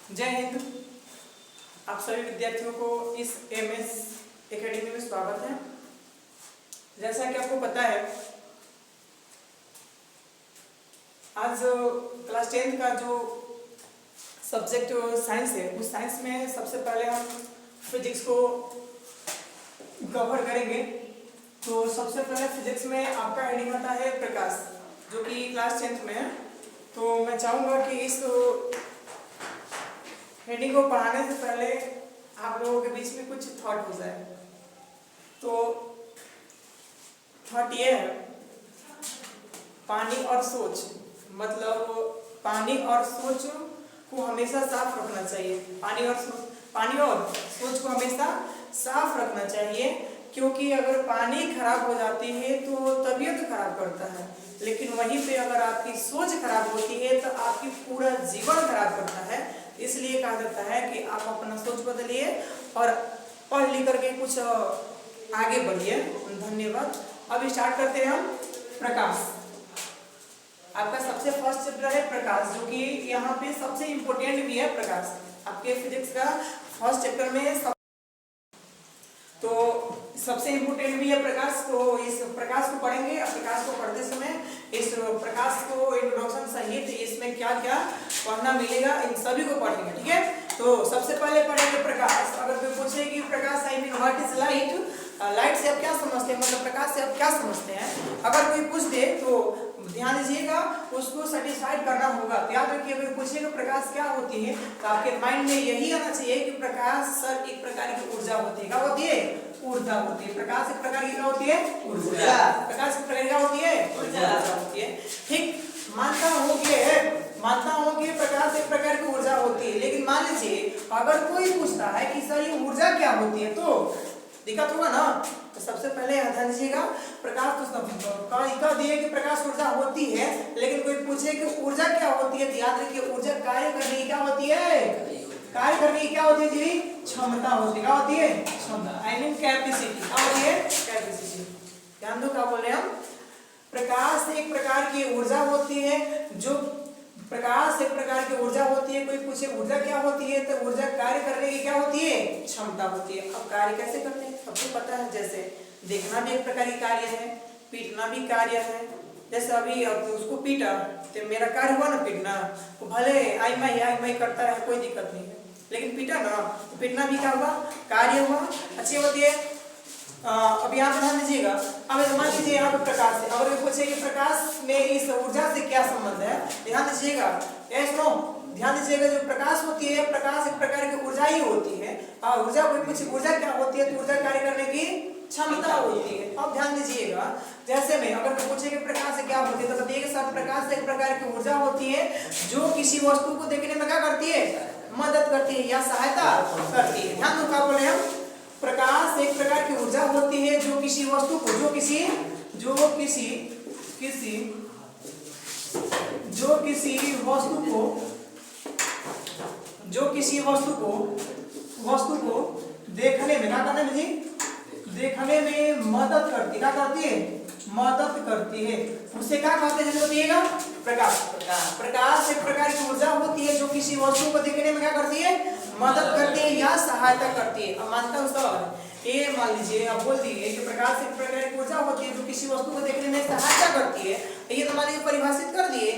जय हिंद। आप सभी विद्यार्थियों को इस एमएस एकेडमी में स्वागत है। जैसा कि आपको पता है, आज क्लास 10 का जो सब्जेक्ट साइंस है, उस साइंस में सबसे पहले हम फिजिक्स को कवर करेंगे। तो सबसे पहले फिजिक्स में आपका हेडिंग आता है प्रकाश, जो कि क्लास 10 में है। तो मैं चाहूँगा कि इस हेडिंग को पढ़ाने से पहले आप लोगों के बीच में कुछ थॉट हो जाए। तो थॉट ये है, पानी और सोच, मतलब पानी और सोच को हमेशा साफ रखना चाहिए। पानी और सोच को हमेशा साफ रखना चाहिए, क्योंकि अगर पानी खराब हो जाती है तो तबीयत खराब करता है, लेकिन वहीं पे अगर आपकी सोच खराब होती है तो आपकी पूरा जीवन खराब करता है। इसलिए कहा जाता है कि आप अपना सोच बदलिए और पढ़ लिख करके कुछ आगे बढ़िए। धन्यवाद। अब स्टार्ट करते हैं हम प्रकाश। आपका सबसे फर्स्ट चैप्टर है प्रकाश, जो कि यहाँ पे सबसे इम्पोर्टेंट भी है। प्रकाश आपके फिजिक्स का फर्स्ट चैप्टर में तो सबसे इम्पोर्टेंट भी है प्रकाश। तो इस प्रकाश को पढ़ेंगे। प्रकाश को पढ़ते समय इस प्रकाश को इंट्रोडक्शन सहित इसमें क्या क्या पढ़ना मिलेगा, इन सभी को पढ़ेंगे। ठीक है, तो सबसे पहले पढ़ेंगे प्रकाश। अगर कोई पूछे कि प्रकाश I mean what is light, light से आप क्या समझते हैं, मतलब प्रकाश से आप क्या समझते हैं, अगर कोई पूछ दे तो ध्यान दीजिएगा, उसको सेटिस्फाइड करना होगा। याद रखिए, अगर पूछेगा प्रकाश क्या होती है तो आपके माइंड में यही आना चाहिए कि प्रकाश सर एक प्रकार की ऊर्जा होती है। क्या होती है? ऊर्जा होती है। प्रकाश एक प्रकार की क्या होती है? ऊर्जा। प्रकाश एक प्रकार की क्या होती है? ऊर्जा होती है। ठीक, मानता हूँ कि प्रकाश एक प्रकार की ऊर्जा होती है, लेकिन मान लीजिए अगर कोई पूछता है कि सर ये ऊर्जा क्या होती है, तो दिक्कत होगा ना। तो सबसे पहले ध्यान दीजिएगा, प्रकाश तो दिए कि प्रकाश ऊर्जा होती है, लेकिन कोई पूछे कि ऊर्जा क्या होती है, तो याद रखिए ऊर्जा कार्य करने की क्या होती है? कार्य करने की क्या होती है जी? क्षमता होती है। क्या होती है? क्षमता, आई मीन कैपेसिटी। क्या होती है? कैपेसिटी। ध्यान दो, क्या बोल रहे हैं हम? प्रकाश एक प्रकार की ऊर्जा होती है, जो प्रकाश एक प्रकार की ऊर्जा होती है। कोई पूछे ऊर्जा क्या होती है, तो ऊर्जा कार्य करने की क्या होती है? क्षमता होती है। अब कार्य कैसे करते हैं सबको पता है, जैसे देखना भी एक प्रकार की कार्य है, पीटना भी कार्य है। जैसे अभी अब उसको पीटा तो मेरा कार्य हुआ ना पीटना, तो भले आई मैं करता है, कोई दिक्कत नहीं है, लेकिन पीटा ना, तो पीटना भी क्या हुआ? कार्य हुआ। अच्छी होती है। अब यहाँ पर ध्यान दीजिएगा। अब मान लीजिए यहाँ पे प्रकाश है, अगर पूछे कि प्रकाश में इस ऊर्जा से क्या संबंध है, ध्यान दीजिएगा। सुनो, ध्यान दीजिएगा, जो प्रकाश होती है, प्रकाश एक प्रकार की ऊर्जा ही होती है। ऊर्जा, कोई पूछे ऊर्जा क्या होती है, तो ऊर्जा कार्य करने की क्षमता होती है। अब ध्यान दीजिएगा, जैसे में अगर पूछे कि प्रकाश क्या होती है, तो बताइए सर प्रकाश एक प्रकार की ऊर्जा होती है जो किसी वस्तु को देखने में क्या करती है? मदद करती है या सहायता करती है। ध्यान दो, क्या बोले हम? प्रकाश एक प्रकार की ऊर्जा होती है जो किसी वस्तु को, जो किसी वस्तु को देखने में क्या करने में जी? देखने में मदद करती, क्या करती है? मदद करती है। उसे क्या कहते हैं बताइएगा? प्रकाश। प्रकाश एक प्रकार की ऊर्जा होती है जो किसी वस्तु को देखने में क्या करती है? मदद करती है या सहायता करती है। अब मानता हूँ सर, ये मान लीजिए आप बोल दिए कि प्रकाश एक प्रकार की ऊर्जा होती है जो किसी वस्तु को देखने में सहायता करती है, ये तो मान लीजिए परिभाषित कर दिए,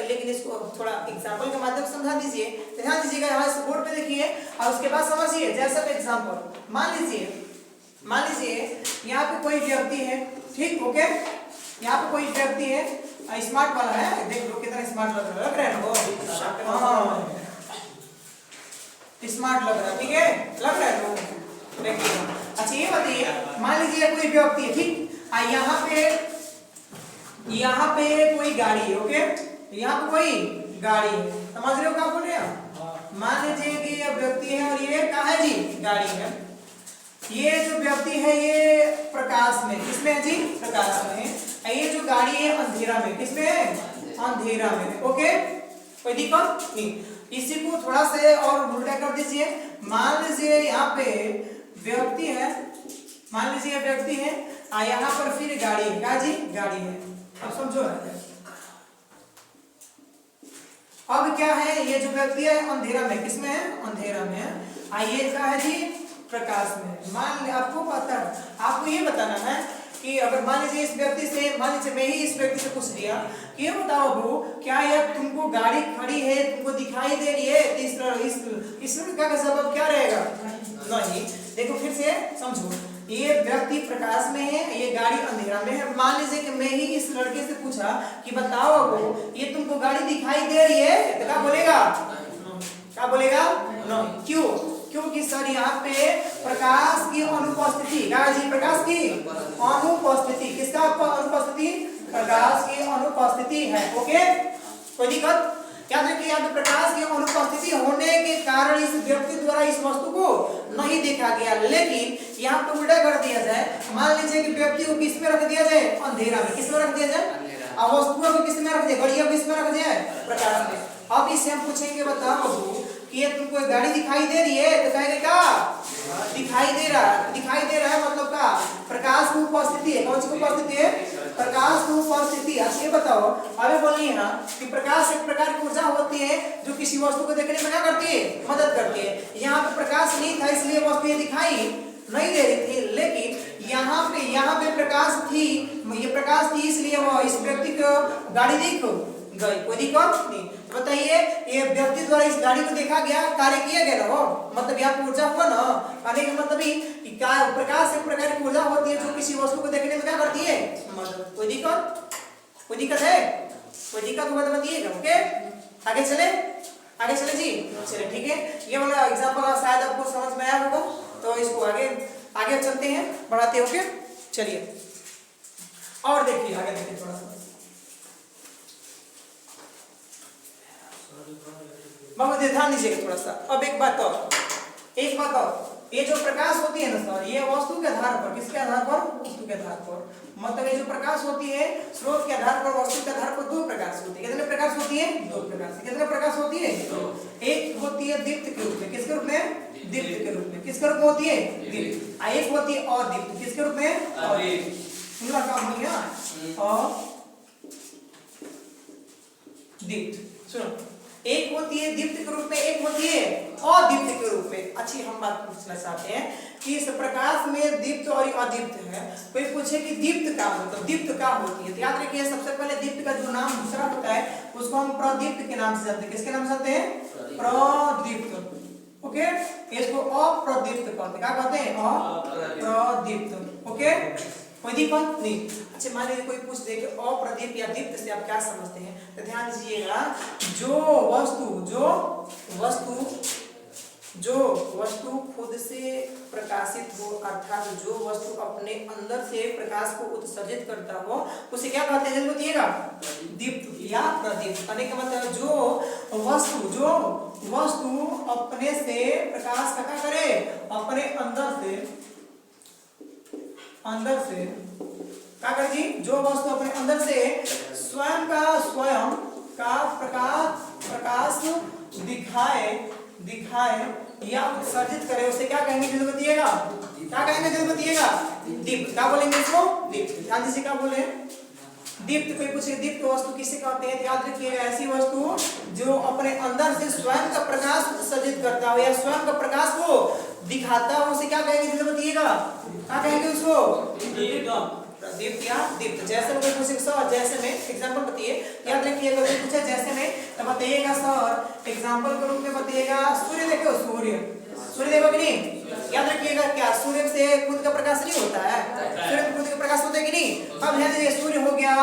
लेकिन इसको थोड़ा एग्जाम्पल के माध्यम से समझा दीजिए। ध्यान दीजिएगा, यहाँ इस बोर्ड पे देखिए और उसके बाद समझिए। जैसा एग्जाम्पल मान लीजिए यहाँ पे कोई व्यक्ति है, ठीक, ओके, यहाँ पे कोई व्यक्ति है, स्मार्ट वाला है, देख लो कितना स्मार्ट लग रहा है ना वो, स्मार्ट लग रहा है, ठीक है, लग रहा है वो, देखिए। अच्छा ये बताइए, मान लीजिए कोई व्यक्ति है, ठीक, यहाँ पे कोई गाड़ी है, ओके, यहाँ पे कोई गाड़ी है, समझ रहे हो क्या बोल रहे हैं? मान लीजिए कि ये व्यक्ति है और ये क्या है जी? गाड़ी है। ये जो व्यक्ति है ये प्रकाश में, किसमें है जी? प्रकाश में। ये जो गाड़ी है अंधेरा में, किसमें है? अंधेरा में, ओके, कोई दिक्कत नहीं। इसी को थोड़ा से और उल्टा कर दीजिए। मान लीजिए यहाँ पे व्यक्ति है, यहाँ पर फिर गाड़ी है, क्या जी? गाड़ी है। अब समझो, अब क्या है, ये जो व्यक्ति है अंधेरा में, किसमें है, अंधेरा में है। ये क्या है जी, प्रकाश में। मान आपको पता, आपको ये बताना है कि अगर मान लीजिए इस व्यक्ति से, मान लीजिए मैं ही इस व्यक्ति से पूछ दिया कि ये बताओ बाबू, क्या यह तुमको गाड़ी खड़ी है, तुमको दिखाई दे रही है, इसमें क्या का जवाब क्या रहेगा, नहीं। देखो फिर से समझो, ये व्यक्ति प्रकाश में है, ये गाड़ी अंधेरा में है। मान लीजिए कि मैं ही इस लड़के से पूछा कि बताओ बाबू, ये तुमको गाड़ी दिखाई दे रही है, तो क्या बोलेगा, क्या बोलेगा, नहीं। क्यों, क्योंकि सर यहाँ पे प्रकाश की अनुपस्थिति, क्या जी, प्रकाश की अनुपस्थिति, किसका अनुपस्थिति, प्रकाश की अनुपस्थिति है। ओके, कोई दिक्कत, याद रखिए, यहाँ पे प्रकाश की अनुपस्थिति होने के कारण इस व्यक्ति द्वारा इस वस्तु को नहीं देखा गया। लेकिन यहाँ पे उल्टा कर दिया जाए, मान लीजिए कि व्यक्ति को किस में रख दिया जाए, अंधेरा में, किस में रख दिया जाए, और वस्तुओं को किस में रख दिया, घड़िया को किस में रख दिया है, प्रकाश में। अब इससे हम पूछेंगे, बताओ कि ये तुमको गाड़ी दिखाई दे रही है, तो कहेंगे क्या, दिखाई दे रहा है, दिखाई दे रहा है मतलब क्या, प्रकाश की उपस्थिति है। कौन सी उपस्थिति है, प्रकाश की उपस्थिति। अच्छा ये बताओ, अभी बोलिए ना कि प्रकाश एक प्रकार की ऊर्जा होती है जो किसी वस्तु को देखने में क्या करती है, मदद करती है। यहाँ पे प्रकाश नहीं था इसलिए वस्तु ये दिखाई नहीं दे रही थी, लेकिन यहाँ पे प्रकाश थी, ये प्रकाश थी इसलिए वो इस व्यक्ति को गाड़ी दिख गई, कोई दिक्कत नहीं। बताइए, ये व्यक्ति द्वारा इस गाड़ी को देखा गया, कार्य किया गया ना, हो मतलब यहाँ ऊर्जा हुआ ना, कहने का मतलब ही प्रकाश एक प्रकार की ऊर्जा होती है जो किसी वस्तु को देखने में क्या करती है, मदद। कोई दिक्कत, कोई दिक्कत है, कोई दिक्कत होगा तो बताइएगा। ओके, आगे चले, आगे चले जी, चले ठीक है। ये वाला एग्जाम्पल शायद आपको समझ में आया होगा, तो इसको आगे चलते हैं, बढ़ाते हैं। ओके, चलिए और देखिए, आगे देखिए थोड़ा सा, ध्यान दीजिएगा थोड़ा सा। अब एक बात और, ये जो प्रकाश होती है ना सर, ये वस्तु के आधार पर, किसके आधार पर, वस्तु के आधार पर, मतलब ये जो प्रकाश होती है स्रोत के आधार पर, वस्तु के आधार पर दो प्रकाश होती है। कितने प्रकाश होती है, दो प्रकार से। कितने प्रकाश होती है, एक होती है दीप्त के रूप में, किसके रूप में, दीप्त के रूप में, किसके रूप में होती है, दीप्त। एक होती है अदीप्त, किसके रूप में, अदीप्त। दीप्त, सुनो, एक होती है दीप्त के रूप में, एक होती है अदीप्त के रूप में। अच्छी हम बात पूछना चाहते हैं कि इस प्रकाश में दीप्त और अदीप्त है। कोई पूछे कि दीप्त का मतलब, दीप्त का होती है, तो याद रखिए सबसे पहले दीप्त का जो नाम दूसरा होता है उसको हम प्रदीप्त के नाम से जानते हैं। किसके नाम से जानते हैं, प्रदीप्त। ओके, इसको अप्रदीप्त कहते हैं, क्या कहते हैं, अप्रदीप्त। ओके, कोई दिक्कत नहीं। अच्छा मान लीजिए कोई पूछ दे कि अप्रदीप्त या दीप्त से आप क्या समझते हैं, तो ध्यान दीजिएगा, जो वस्तु खुद से प्रकाशित हो, अर्थात जो वस्तु अपने अंदर से प्रकाश को उत्सर्जित करता हो, उसे क्या कहते हैं, बताइएगा, दीप्त या प्रदीप्त। कहने का मतलब जो वस्तु अपने से प्रकाश का करे, अपने अंदर से क्या करे जी, जो वस्तु अपने अंदर से स्वयं का प्रकाश दिखाए या उत्सर्जित करे, उसे क्या कहेंगे, जल्दी बताइएगा, क्या कहेंगे, जल्दी बताइएगा, दीप्त। क्या बोलेंगे इसको, दीप्त। ध्यान दीजिए क्या बोले, दीप्त। कोई पूछे दीप्त वस्तु किसे कहते हैं, तो याद रखिएगा ऐसी वस्तु जो अपने अंदर से स्वयं का प्रकाश उत्सर्जित करता हो या स्वयं का प्रकाश को दिखाता हो, उसे क्या कहेंगे, जल्दी बताइएगा, क्या कहेंगे उसको, दीप्त या दीप्त। जैसे कोई पूछे सर जैसे में एग्जांपल बताइए, याद रखिएगा कोई पूछे जैसे में तो बताइएगा सर एग्जांपल के रूप में बताइएगा, सूर्य देखो, सूर्य देखो कि नहीं, याद रखिएगा क्या सूर्य से खुद का प्रकाश नहीं होता है, सूर्य में खुद का प्रकाश होता है कि नहीं। अब ध्यान दीजिए, सूर्य हो गया,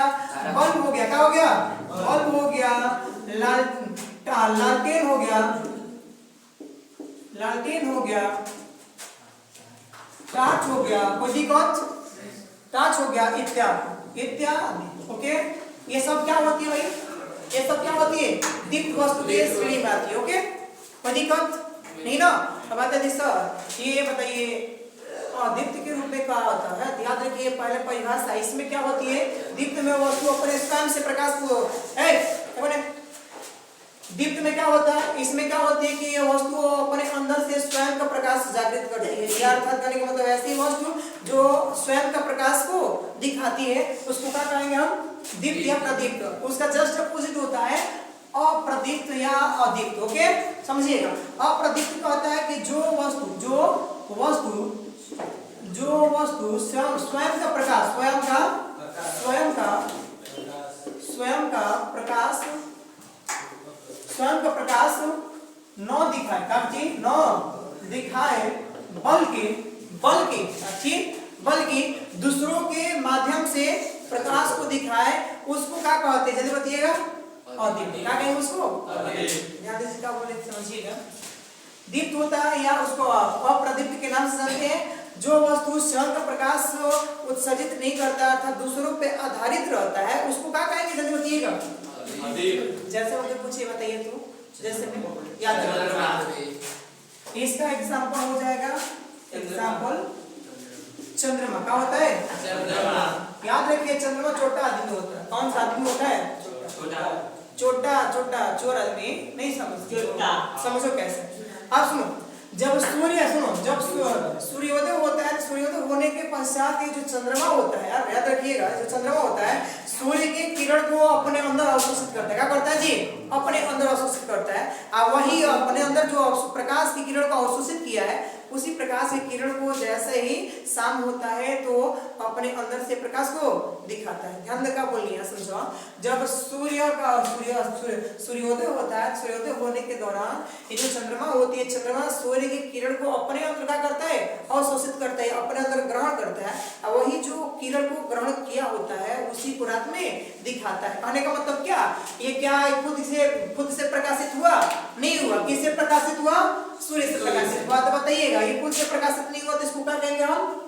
बल्ब हो गया, क्या हो गया, बल्ब हो गया, लालटेन हो गया, टार्च हो गया, कोई दिक्कत, टार्च हो गया, इत्यादि। ओके, ये सब क्या होती है भाई, ये सब क्या होती है, दीप्त वस्तु की श्रेणी में आती है। ओके, कोई दिक्कत नहीं ना। अब आते हैं सर, ये बताइए दीप्त के रूप में क्या होता है, तो याद रखिए पहले परिभाषा, इसमें क्या होती है, दीप्त में वस्तु अपने स्वयं से प्रकाश को, दीप्त में क्या होता है, इसमें क्या होती है कि ये वस्तु अपने अंदर से स्वयं का प्रकाश जागृत करती है, या अर्थात करने का मतलब ऐसी वस्तु जो स्वयं का प्रकाश को दिखाती है, उसको क्या कहेंगे हम, दीप्त या प्रदीप्त। उसका जस्ट अपोजिट होता है अप्रदीप्त या अदीप्त। ओके, समझिएगा। अप्रदीप्त का होता है कि जो वस्तु स्वयं का प्रकाश न दिखाए बल्कि दूसरों के माध्यम से प्रकाश को दिखाए, उसको क्या कहते हैं? जल्दी बताइएगा। अदीप्त। क्या कहेंगे उसको? ध्यान दीजिए, क्या बोले समझिएगा। दीप्त होता है या उसको अप्रदीप्त के नाम से जानते हैं जो वस्तु स्वयं का प्रकाश उत्सर्जित नहीं करता अर्थात दूसरों पे आधारित रहता है, उसको क्या कहेंगे? जल्दी बताइएगा। जैसे मुझे पूछिए, बताइए तो। जैसे मैं याद रखिए, इसका एग्जांपल हो जाएगा चंद्रमा। क्या होता है? चंद्रमा। याद रखिए, चंद्रमा छोटा आदमी होता है। कौन सा आदमी होता है? छोटा चोर आदमी नहीं समझो कैसे। अब सुनो, जब सूर्योदय होता है, सूर्योदय होने के पश्चात ये जो चंद्रमा होता है, यार याद रखिएगा, जो चंद्रमा होता है सूर्य के किरण को अपने अंदर अवशोषित करता है। क्या करता है जी? अपने अंदर अवशोषित करता है। और वही अपने अंदर जो प्रकाश की किरण को अवशोषित किया है, उसी प्रकाश की किरण को जैसे ही शाम होता है तो अपने अंदर से प्रकाश को दिखाता है। ध्यान देकर बोलिए, समझो। जब सूर्योदय होता है, सूर्योदय होने के दौरान ये जो चंद्रमा होती है, चंद्रमा सूर्य की किरण को अपने अंदर क्या करता है? अवशोषित करता है, अपने अंदर ग्रहण करता है। और वही जो किरण को ग्रहण किया होता है उसी को रात में दिखाता है। कहने का मतलब क्या? ये क्या खुद से प्रकाशित हुआ? नहीं हुआ। किससे प्रकाशित हुआ? सूर्य से प्रकाशित हुआ। तो बताइएगा, ये खुद से प्रकाशित नहीं हुआ तो इसको क्या कहेंगे हम?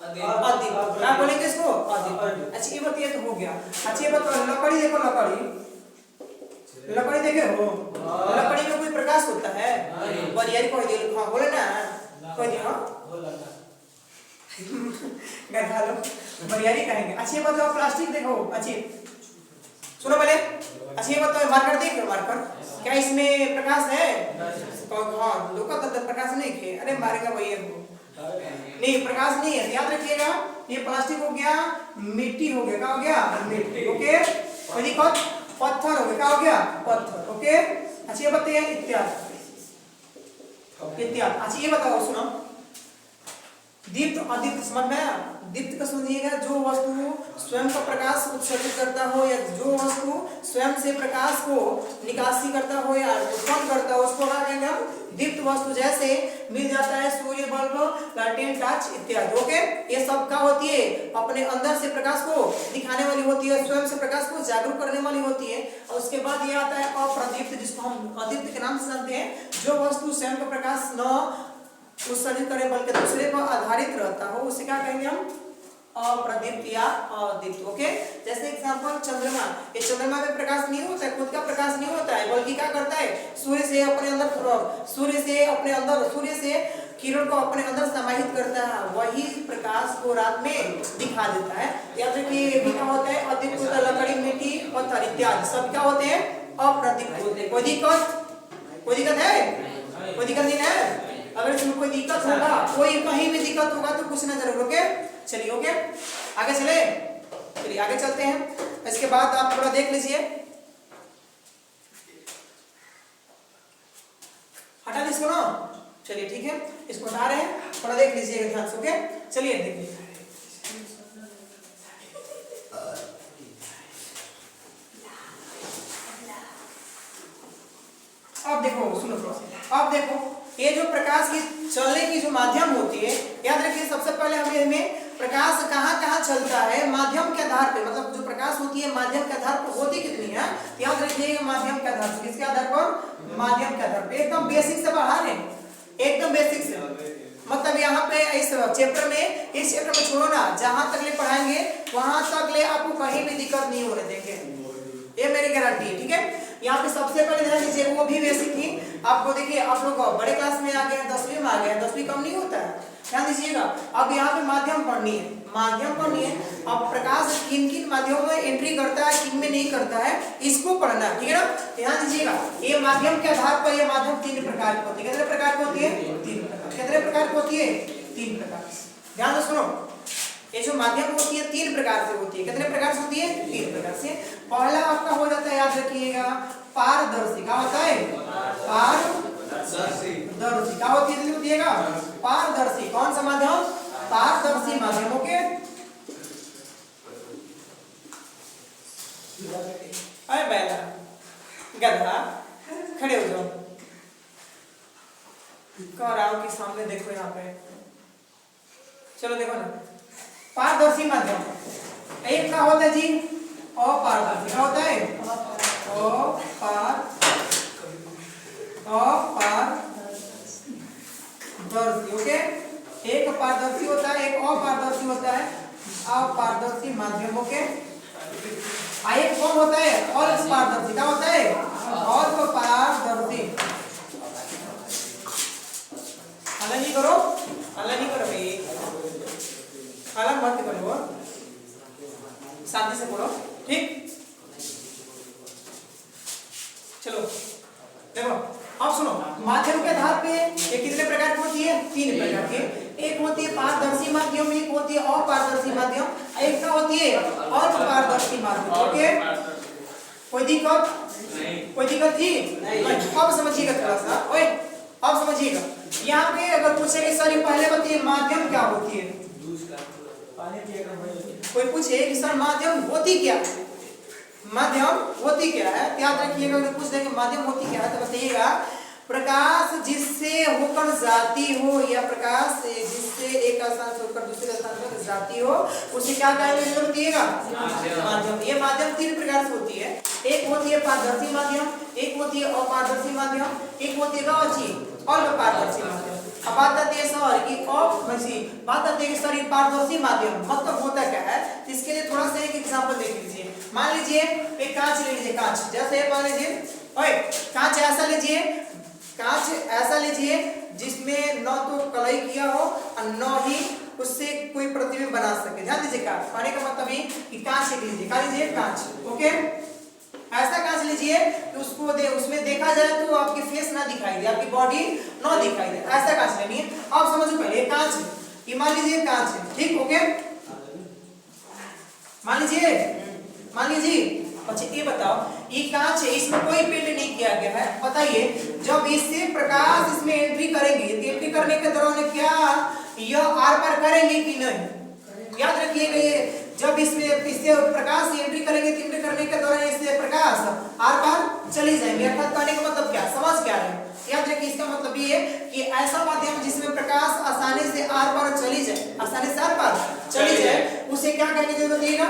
अदीप्त। क्या बोलेंगे इसको? अदीप्त। अच्छा, ये बताइए तो हो गया। अच्छा, ये बताओ, लकड़ी देखो, लकड़ी देखे हो? लकड़ी में कोई प्रकाश होता है? बरियारी कोई दे लो, बोले ना, कोई दे, गधा लो, बरियारी कहेंगे। अच्छा, ये बताओ, प्लास्टिक देखो। अच्छा सुनो पहले। अच्छा, ये बताओ, मार्कर देख लो, मार्कर क्या इसमें प्रकाश है? हाँ, लोग का तब प्रकाश नहीं खे, अरे मारेगा भैया को, नहीं प्रकाश नहीं है। याद रखिएगा, ये प्लास्टिक हो गया, मिट्टी हो गया। क्या हो गया? मिट्टी। ओके, पत्थर हो गया। क्या हो गया? पत्थर। ओके, अच्छा ये बताइए, इत्यादि। अच्छा ये बताओ, सुनो, दीप्त अदीप्त समझ में आया? दीप्त का सुनिएगा, जो वस्तु स्वयं का प्रकाश उत्सर्जित करता हो या जो वस्तु स्वयं से प्रकाश को निकासी करता हो या उत्पन्न करता हो, उसको क्या कहेंगे हम? दीप्त वस्तु। जैसे मिल जाता है सूर्य बल्ब, लालटेन, टॉर्च इत्यादि। ओके, ये सब क्या होती है? अपने अंदर से प्रकाश को दिखाने वाली होती है, स्वयं से प्रकाश को जागरूक करने वाली होती है। और उसके बाद ये आता है अप्रदीप्त, जिसको हम अदीप्त के नाम से जानते हैं। जो वस्तु स्वयं का प्रकाश न उत्सर्जित करे बल्कि दूसरे पर आधारित रहता हो, उसे क्या कहेंगे हम? अप्रदीप्त या अदीप्त। ओके, जैसे एग्जांपल चंद्रमा। ये चंद्रमा में प्रकाश नहीं होता है, खुद का प्रकाश नहीं होता है, बल्कि क्या करता है? सूर्य से किरण को अपने अंदर समाहित करता है, वही प्रकाश को रात में दिखा देता है। याद रखिए, ये भी क्या होता है? अदीप्त होता है। लकड़ी, मिट्टी, पत्थर इत्यादि सब क्या होते हैं? अप्रदीप्त होते हैं। कोई दिक्कत है? कोई दिक्कत नहीं है? अगर इसमें कोई दिक्कत होगा, कोई कहीं भी दिक्कत होगा तो पूछना जरूर। ओके, चलिए। ओके, आगे चलिए आगे चलते हैं। इसके बाद आप थोड़ा देख लीजिए, हटा दे इसको ना। चलिए ठीक है, इसको हटा रहे हैं, थोड़ा देख लीजिएगा ध्यान से। ओके, चलिए देख लीजिए। अब देखो, सुनो थोड़ा। अब देखो, ये जो प्रकाश की चलने की जो माध्यम होती है, याद रखिए सबसे पहले हमें प्रकाश कहाँ चलता है? माध्यम के आधार पे। मतलब जो प्रकाश होती है माध्यम के आधार पर होती कितनी है? याद रखिए, माध्यम के आधार पर। किसके आधार पर? माध्यम के आधार पर। एकदम बेसिक से बाहर है, एकदम बेसिक से। मतलब यहाँ पे इस चैप्टर में, इस चैप्टर में छोड़ो ना, जहाँ तक ले पढ़ाएंगे वहां तक ले आपको कहीं भी दिक्कत नहीं होने देंगे, ये मेरी गारंटी है। ठीक है, यहाँ पे सबसे पहले ध्यान दीजिए, वो भी बेसिक थी। आपको देखिए, आप लोग बड़े क्लास में आ गए, 10वीं में आ गए, 10वीं कम नहीं होता है, ध्यान दीजिएगा। अब यहाँ पे माध्यम पढ़नी है। अब प्रकाश किन किन माध्यमों में एंट्री करता है, किन में नहीं करता है, इसको पढ़ना है। ठीक है ना? ध्यान दीजिएगा, ये माध्यम के आधार पर ये माध्यम 3 प्रकार की होती है। कितने प्रकार की होती है? 3 प्रकार। कितने प्रकार की होती है? 3 प्रकार। ध्यान से सुनो, ये जो माध्यम होती है 3 प्रकार से होती है। कितने प्रकार से होती है? 3 प्रकार से। पहला आपका हो जाता है, याद रखिएगा, पारदर्शी। क्या होता है? पारदर्शी। क्या होती है? दिएगा पारदर्शी। कौन सा माध्यम? पारदर्शी माध्यम। ओके, अरे बैला गधा खड़े हो जाओ, कह रहा हूं कि सामने देखो यहाँ पे। चलो देखो ना, पारदर्शी माध्यम एक का होता है जी अपारदर्शी। क्या होता है? अपारदर्शी। ओके, एक पारदर्शी होता है, एक अपारदर्शी होता है, अपारदर्शी माध्यम। ओके, एक कौन होता है? अल्प पारदर्शी। क्या होता है? अल्प पारदर्शी। अलग नहीं करो, अलग नहीं करो भाई, अलग मत करो, शांति से पढ़ो, ठीक। चलो देखो, अब सुनो, माध्यम के आधार पे ये कितने प्रकार की होती है? 3 प्रकार की। एक होती है पारदर्शी माध्यम, एक होती है अपारदर्शी माध्यम, एक का होती है अपारदर्शी माध्यम। ओके, कोई दिक्कत नहीं? कोई दिक्कत थी नहीं? अब समझिएगा थोड़ा सा, ओए अब समझिएगा। यहाँ पे अगर पूछेंगे सर ये पहले बताइए माध्यम क्या होती है, कोई पूछे कि सर माध्यम होती क्या, माध्यम होती क्या है, याद रखिएगा। अगर पूछ देंगे माध्यम होती क्या है तो बताइएगा प्रकाश जिससे होकर जाती हो, या प्रकाश जिससे एक स्थान से होकर दूसरे स्थान तक जाती हो, उसे क्या कहेंगे? जरूर दिएगा माध्यम। ये माध्यम 3 प्रकार से होती है। एक होती है पारदर्शी माध्यम, एक होती है अपारदर्शी माध्यम, एक होती है अल्पपारदर्शी माध्यम। अब बात आती है सर कि बात आती है कि सर ये पारदर्शी माध्यम मतलब होता क्या है, इसके लिए थोड़ा सा एक एग्जांपल देख लीजिए। मान लीजिए एक कांच ले लीजिए, कांच जैसे मान लीजिए, ओए कांच ऐसा लीजिए, कांच ऐसा लीजिए जिसमें न तो कलई किया हो और न ही उससे कोई प्रतिबिंब बना सके। ध्यान दीजिए, कांच पाने का मतलब ही कि कांच एक लीजिए, क्या लीजिए? कांच। ओके, ऐसा कांच लीजिए कि उसको उसमें देखा जाए तो आपकी फेस ना दिखाई दे, आपकी बॉडी ना दिखाई दे, ऐसा कांच लेनी है। अब समझो पहले कांच, ये मान लीजिए कांच है, ठीक। ओके, मान लीजिए अच्छा ये बताओ ये कांच है, इसमें कोई पेंट नहीं किया गया है। बताइए जब इससे प्रकाश इसमें एंट्री करेंगे, एंट्री करने के दौरान क्या यह आर पार करेंगे कि नहीं? याद रखिएगा, ये जब इसमें इससे प्रकाश एंट्री करेंगे, एंट्री करने के दौरान इससे प्रकाश आर पार चली जाएंगे। अर्थात कहने का मतलब क्या, समझ क्या है? याद रखिए, इसका मतलब ये है कि ऐसा माध्यम जिसमें प्रकाश आसानी से आर पार चली जाए, आसानी से आर पार चली जाए, उसे क्या कहेंगे? जरूर दिएगा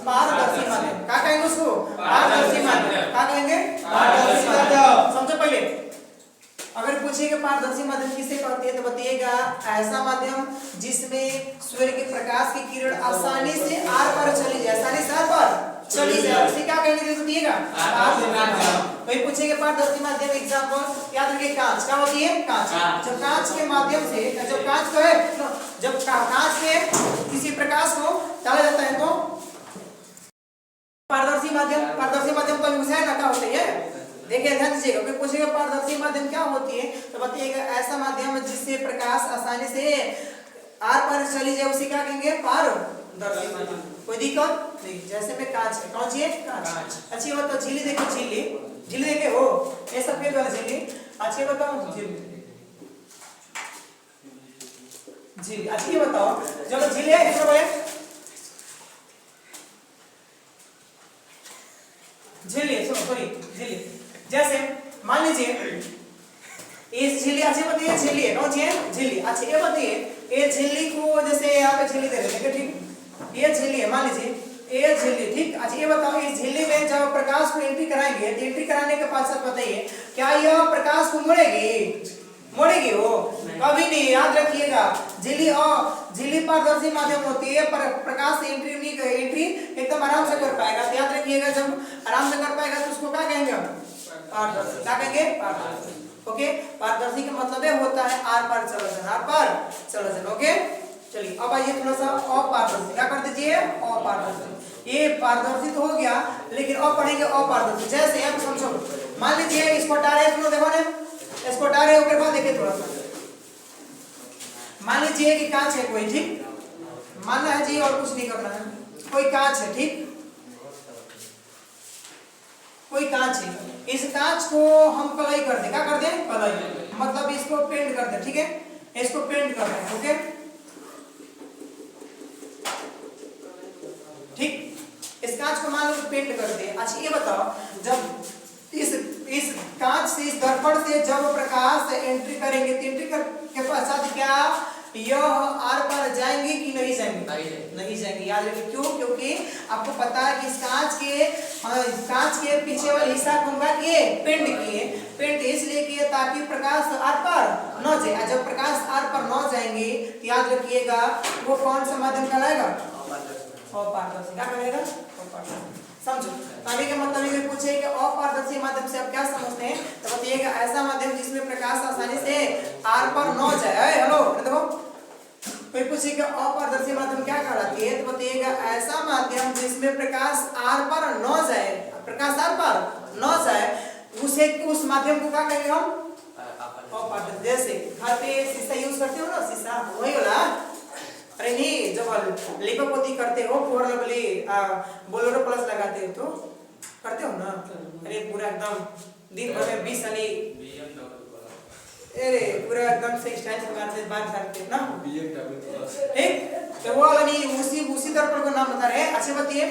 पारदर्शी माध्यम। क्या कहेंगे उसको? पारदर्शी माध्यम। क्या कहेंगे? पारदर्शी माध्यम। समझो पहले, अगर पूछेगा पारदर्शी माध्यम किसे कहते हैं तो बताइएगा ऐसा माध्यम जिसमें सूर्य के प्रकाश की किरण आसानी से आर पार चली जाए, आसानी से आर पार चली जाए, उसे क्या कहेंगे? जरूर दिएगा पारदर्शी माध्यम। कोई पूछेगा पारदर्शी माध्यम एग्जांपल, याद रखिए कांच। क्या होती है? कांच। जब कांच के माध्यम से जब कांच में किसी प्रकाश को डाला जाता है तो पारदर्शी माध्यम का यूज है ना, क्या होता है? देखिए ध्यान दीजिएगा, कोई पूछेगा पारदर्शी माध्यम क्या होती है तो बताइएगा ऐसा माध्यम जिससे प्रकाश आसानी से आर पार चली जाए, उसे क्या कहेंगे? पारदर्शी माध्यम। कोई दिक्कत नहीं? जैसे में कांच है, कौन सी है? कांच। अच्छी बात तो झिल्ली देखो, झिल्ली देखे हो, ये सफेद वाला झिल्ली। अच्छी बताओ झिल्ली, अच्छी बताओ चलो झिल्ली है किसको बोले? झिल्ली, सॉरी झिल्ली। जैसे मान लीजिए इस झिल्ली, अच्छी बताइए झिल्ली है, कौन सी है? झिल्ली। अच्छा ये बताइए ये झिल्ली को जैसे यहाँ पे झिल्ली दे रहे हैं, ठीक, ये झिल्ली है, मान लीजिए ये झिल्ली, ठीक। अच्छा ये बताओ इस झिल्ली में जब प्रकाश को एंट्री कराएंगे तो एंट्री कराने के पश्चात बताइए क्या यह प्रकाश को मोड़ेगी वो? कभी नहीं। याद रखिएगा झिल्ली पारदर्शी माध्यम होती है, पर प्रकाश एंट्री एकदम आराम से कर पाएगा। तो याद रखिएगा जब आराम से कर पाएगा तो उसको क्या कहेंगे? पारदर्शी। क्या कहेंगे? पारदर्शी। ओके, पारदर्शी का मतलब होता है आर पार चलाचल, आर पार चलाचल। ओके, चलिए अब आइए थोड़ा सा अपारदर्शी। क्या कर दीजिए? अपारदर्शी। ये पारदर्शी तो हो गया, लेकिन अब पढ़ेंगे अपारदर्शी। जैसे आप समझो, मान लीजिए इसको हटा रहे, देखो ना इसको हटा रहे, बाद देखिए थोड़ा सा, मान लीजिए कि कांच है कोई, ठीक, मानना है जी और कुछ नहीं करना है। कोई कांच है, ठीक, कोई कांच है, इस कांच को हम कलई कर दे, क्या कर दे, कलई, मतलब इसको पेंट कर दे, ठीक है, इसको पेंट कर रहे हैं, ओके, ठीक, इस कांच को मान लो पेंट कर दे। अच्छा ये बताओ, जब इस कांच से, इस दर्पण से जब प्रकाश एंट्री करेंगे तो एंट्री के पश्चात क्या यह आर पार जाएंगे कि नहीं जाएंगे? नहीं जाएंगे। याद रखिए, क्यों? क्योंकि आपको पता है कि इस कांच के पीछे वाले हिस्सा को हम क्या किए, पेंट किए। पेंट इसलिए किए ताकि प्रकाश आर पार न जाए। जब प्रकाश आर पार न जाएंगे तो याद रखिएगा वो कौन सा माध्यम कहलाएगा? अपारदर्शी। क्या कहेगा? अपारदर्शी। समझो, अभी का मतलब ये पूछे कि अपारदर्शी माध्यम से आप क्या समझते हैं, तो बताइएगा ऐसा माध्यम जिसमें प्रकाश आसानी से आर पर न जाए। हेलो देखो, कोई पूछे कि अपारदर्शी माध्यम क्या कहलाती है, तो बताइएगा ऐसा माध्यम जिसमें प्रकाश आर पर न जाए, प्रकाश आर पर न जाए, उसे, उस माध्यम को क्या कहेंगे हम? अपारदर्शी। जैसे घर पे शीशा यूज करते हो ना, शीशा वही वाला। अरे नहीं, जब लिपापोती करते हो, फोर लवली बोलेरो प्लस लगाते हो तो करते हो ना, अरे पूरा एकदम दिन भर में 20 साली, अरे पूरा एकदम से स्टाइल से मारते, बात करते ना, ठीक, तो वो वाला नहीं, उसी दर्पण का नाम बता रहे हैं। अच्छे बताइए,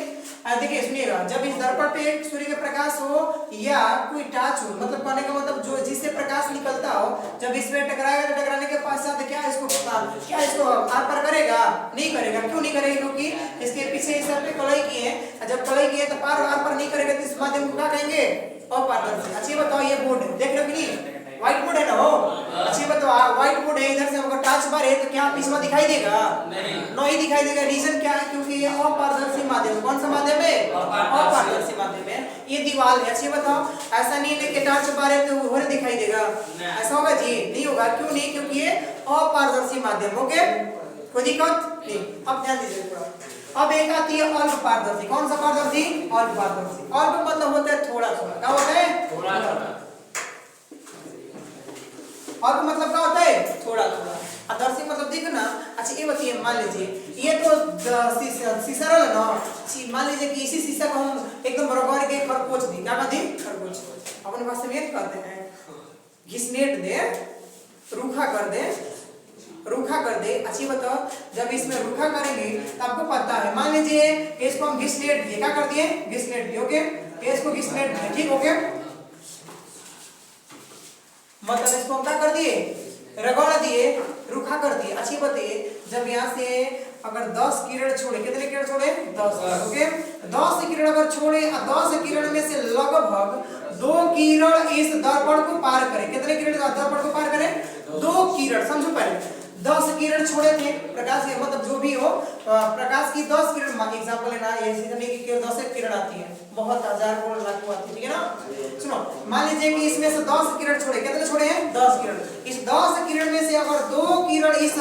देखिए सुनिएगा, जब इस दर्पण पे सूर्य का प्रकाश हो या कोई टाच हो, मतलब कहने का मतलब जो जिससे प्रकाश निकलता हो, जब इसमें टकराएगा तो टकराने के पश्चात क्या इसको आर पार करेगा? नहीं करेगा। क्यों नहीं करेगा? क्योंकि इसके पीछे इस पे कलई की है, जब कलई की है तो आर पार नहीं करेगा, तो इस माध्यम को क्या कहेंगे? अपारदर्शी। अच्छी बताओ, ये बोर्ड देख रहे हो कि नहीं, व्हाइट बोर्ड है ना हो, अच्छी बताओ, व्हाइट बोर्ड है, इधर से अगर टच मारे तो क्या इसमें दिखाई देगा? नहीं दिखाई देगा। रीजन क्या है? क्योंकि ये अपारदर्शी माध्यम। कौन सा माध्यम है? अपारदर्शी माध्यम है। ये दीवार है, अच्छी बताओ, ऐसा नहीं है कि टच मारे तो वो दिखाई देगा, ऐसा होगा जी? नहीं होगा। क्यों नहीं? क्योंकि ये अपारदर्शी माध्यम। ओके, कोई दिक्कत नहीं। अब ध्यान दीजिए थोड़ा। अब एक आती है अल्प पारदर्शी। कौन सा पारदर्शी? अल्प पारदर्शी। अल्प मतलब होता है थोड़ा थोड़ा। क्या होता है? थोड़ा थोड़ा। अल्प मतलब क्या होता है? थोड़ा थोड़ा। आदर्शी मतलब देखो ना। अच्छा ये बताइए, मान लीजिए ये तो शीशा रहा ना, मान लीजिए कि इसी शीशा को हम एकदम बराबर के खरपोच दी, क्या कहते हैं? खरपोच। अपने भाषा में कहते हैं घिसनेट दे, रूखा कर दे, रूखा कर दे। अच्छी बताओ, जब इसमें रूखा करेंगे तो आपको पता है, मान लीजिए इसको हम घिसनेट दिए, क्या कर दिए? घिसनेट दिए, ओके, इसको घिसनेट दिए, ठीक, ओके, मतलब इसको हम क्या कर दिए? रगड़ दिए, रूखा कर दिए। अच्छी बताइए, जब यहाँ से अगर 10 किरण छोड़े, कितने किरण छोड़े? 10, ओके, 10 किरण अगर छोड़े, 10 किरण में से लगभग 2 किरण इस दर्पण को पार करें। कितने किरण दर्पण को पार करें? 2 किरण। समझो पहले, 10 किरण छोड़े थे प्रकाश के, मतलब जो भी हो प्रकाश की 10 किरण, एग्जांपल लेना, ऐसे नहीं कि केवल 10 किरण आती है, बहुत हजार करोड़ लाखों आती है, ठीक है ना। सुनो, मान लीजिए कि इसमें से 10 किरण छोड़े, कितने छोड़े हैं? 10 किरण। इस 10 किरण में से अगर 2 किरण इस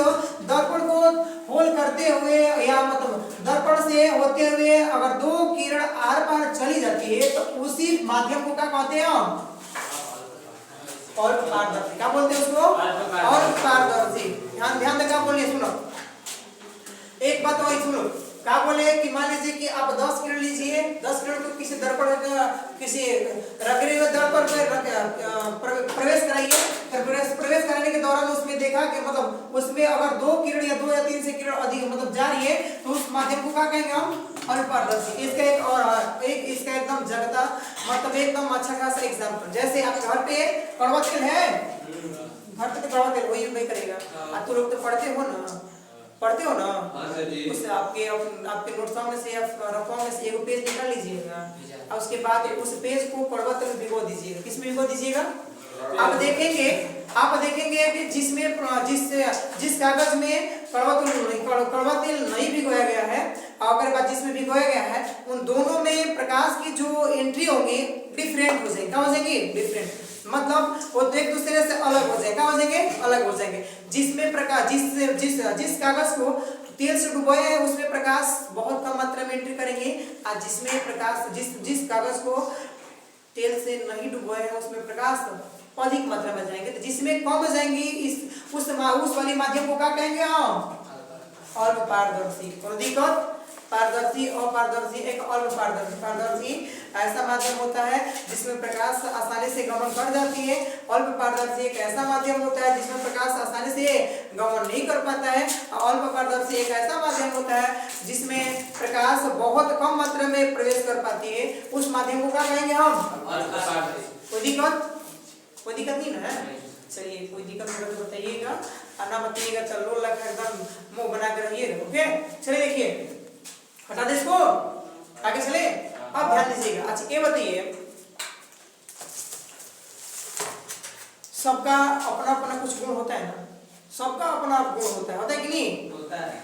दर्पण को होल करते हुए या मतलब दर्पण से होते हुए अगर 2 किरण आर पार चली जाती है तो उसी माध्यम को क्या कहते हैं? और पारदर्शी। क्या बोलते हैं उसको? और पारदर्शी। ध्यान देकर बोलिए, सुनो एक बात और सुनो। क्या बोले कि मान लीजिए कि आप 10 किरण लीजिए, 10 किरण को किसी दर्पण, किसी रगड़े हुए दर्पण पर प्रवेश कराइए। प्रवेश कराने के दौरान उसमें देखा कि मतलब उसमें अगर 2 किरण या 2 या 3 से किरण अधिक मतलब जा रही है तो उस माध्यम को क्या कहेंगे हम? अल्पपारदर्शी। इसका एक और इसका एकदम जगता मतलब एकदम अच्छा खासा एग्जांपल, जैसे आप घर पे कड़वा तेल है, घर पे तो कड़वा तेल वही नहीं करेगा। आप तो लोग तो पढ़ते हो ना, उससे आपके नोट्स में से या रफा में से एक पेज निकाल लीजिएगा और उसके बाद उस पेज को कड़वा तेल भिगो दीजिएगा। किसमें भिगो दीजिएगा? आप देखेंगे कि जिस कागज में कड़वा तेल नहीं भिगोया गया है और अगर बात जिसमें भिगोया गया है, उन दोनों में प्रकाश की जो एंट्री होंगी डिफरेंट हो जाएगी। क्या हो जाएंगी? डिफरेंट, मतलब वो एक दूसरे से अलग हो जाएंगे। क्या हो जाएंगे? अलग हो जाएंगे। जिसमें प्रकाश जिस कागज को तेल से डुबोए हैं उसमें प्रकाश बहुत कम मात्रा में एंट्री करेंगे और जिसमें प्रकाश जिस कागज को तेल से नहीं डुबोए हैं उसमें प्रकाश अधिक मात्रा में जाएंगे। तो जिसमें कम जाएंगी उस वाली माध्यम को क्या कहेंगे हम? अल्प पारदर्शी। कोनो दिक्कत? पारदर्शी, अपारदर्शी, एक अल्प पारदर्शी। पारदर्शी ऐसा माध्यम होता है जिसमें प्रकाश आसानी से गमन कर जाती है। अल्प पारदर्शी एक ऐसा माध्यम होता है जिसमें प्रकाश आसानी से गमन नहीं कर पाता है। अल्प पारदर्शी एक ऐसा माध्यम होता है जिसमें प्रकाश बहुत कम मात्रा में प्रवेश कर पाती है। उस माध्यम को क्या कहेंगे हम? कोई दिक्कत? कोई दिक्कत नहीं ना है? चलिए, कोई दिक्कत होगा तो बताइएगा, और ना बताइएगा तो लो लग एकदम मुंह बना कर रहिएगा। ओके, चलिए देखिए, हटा दे इसको, आगे चले। अब ध्यान दीजिएगा। अच्छा ये बताइए, सबका अपना अपना कुछ गुण होता है ना? सबका अपना गुण होता है कि नहीं?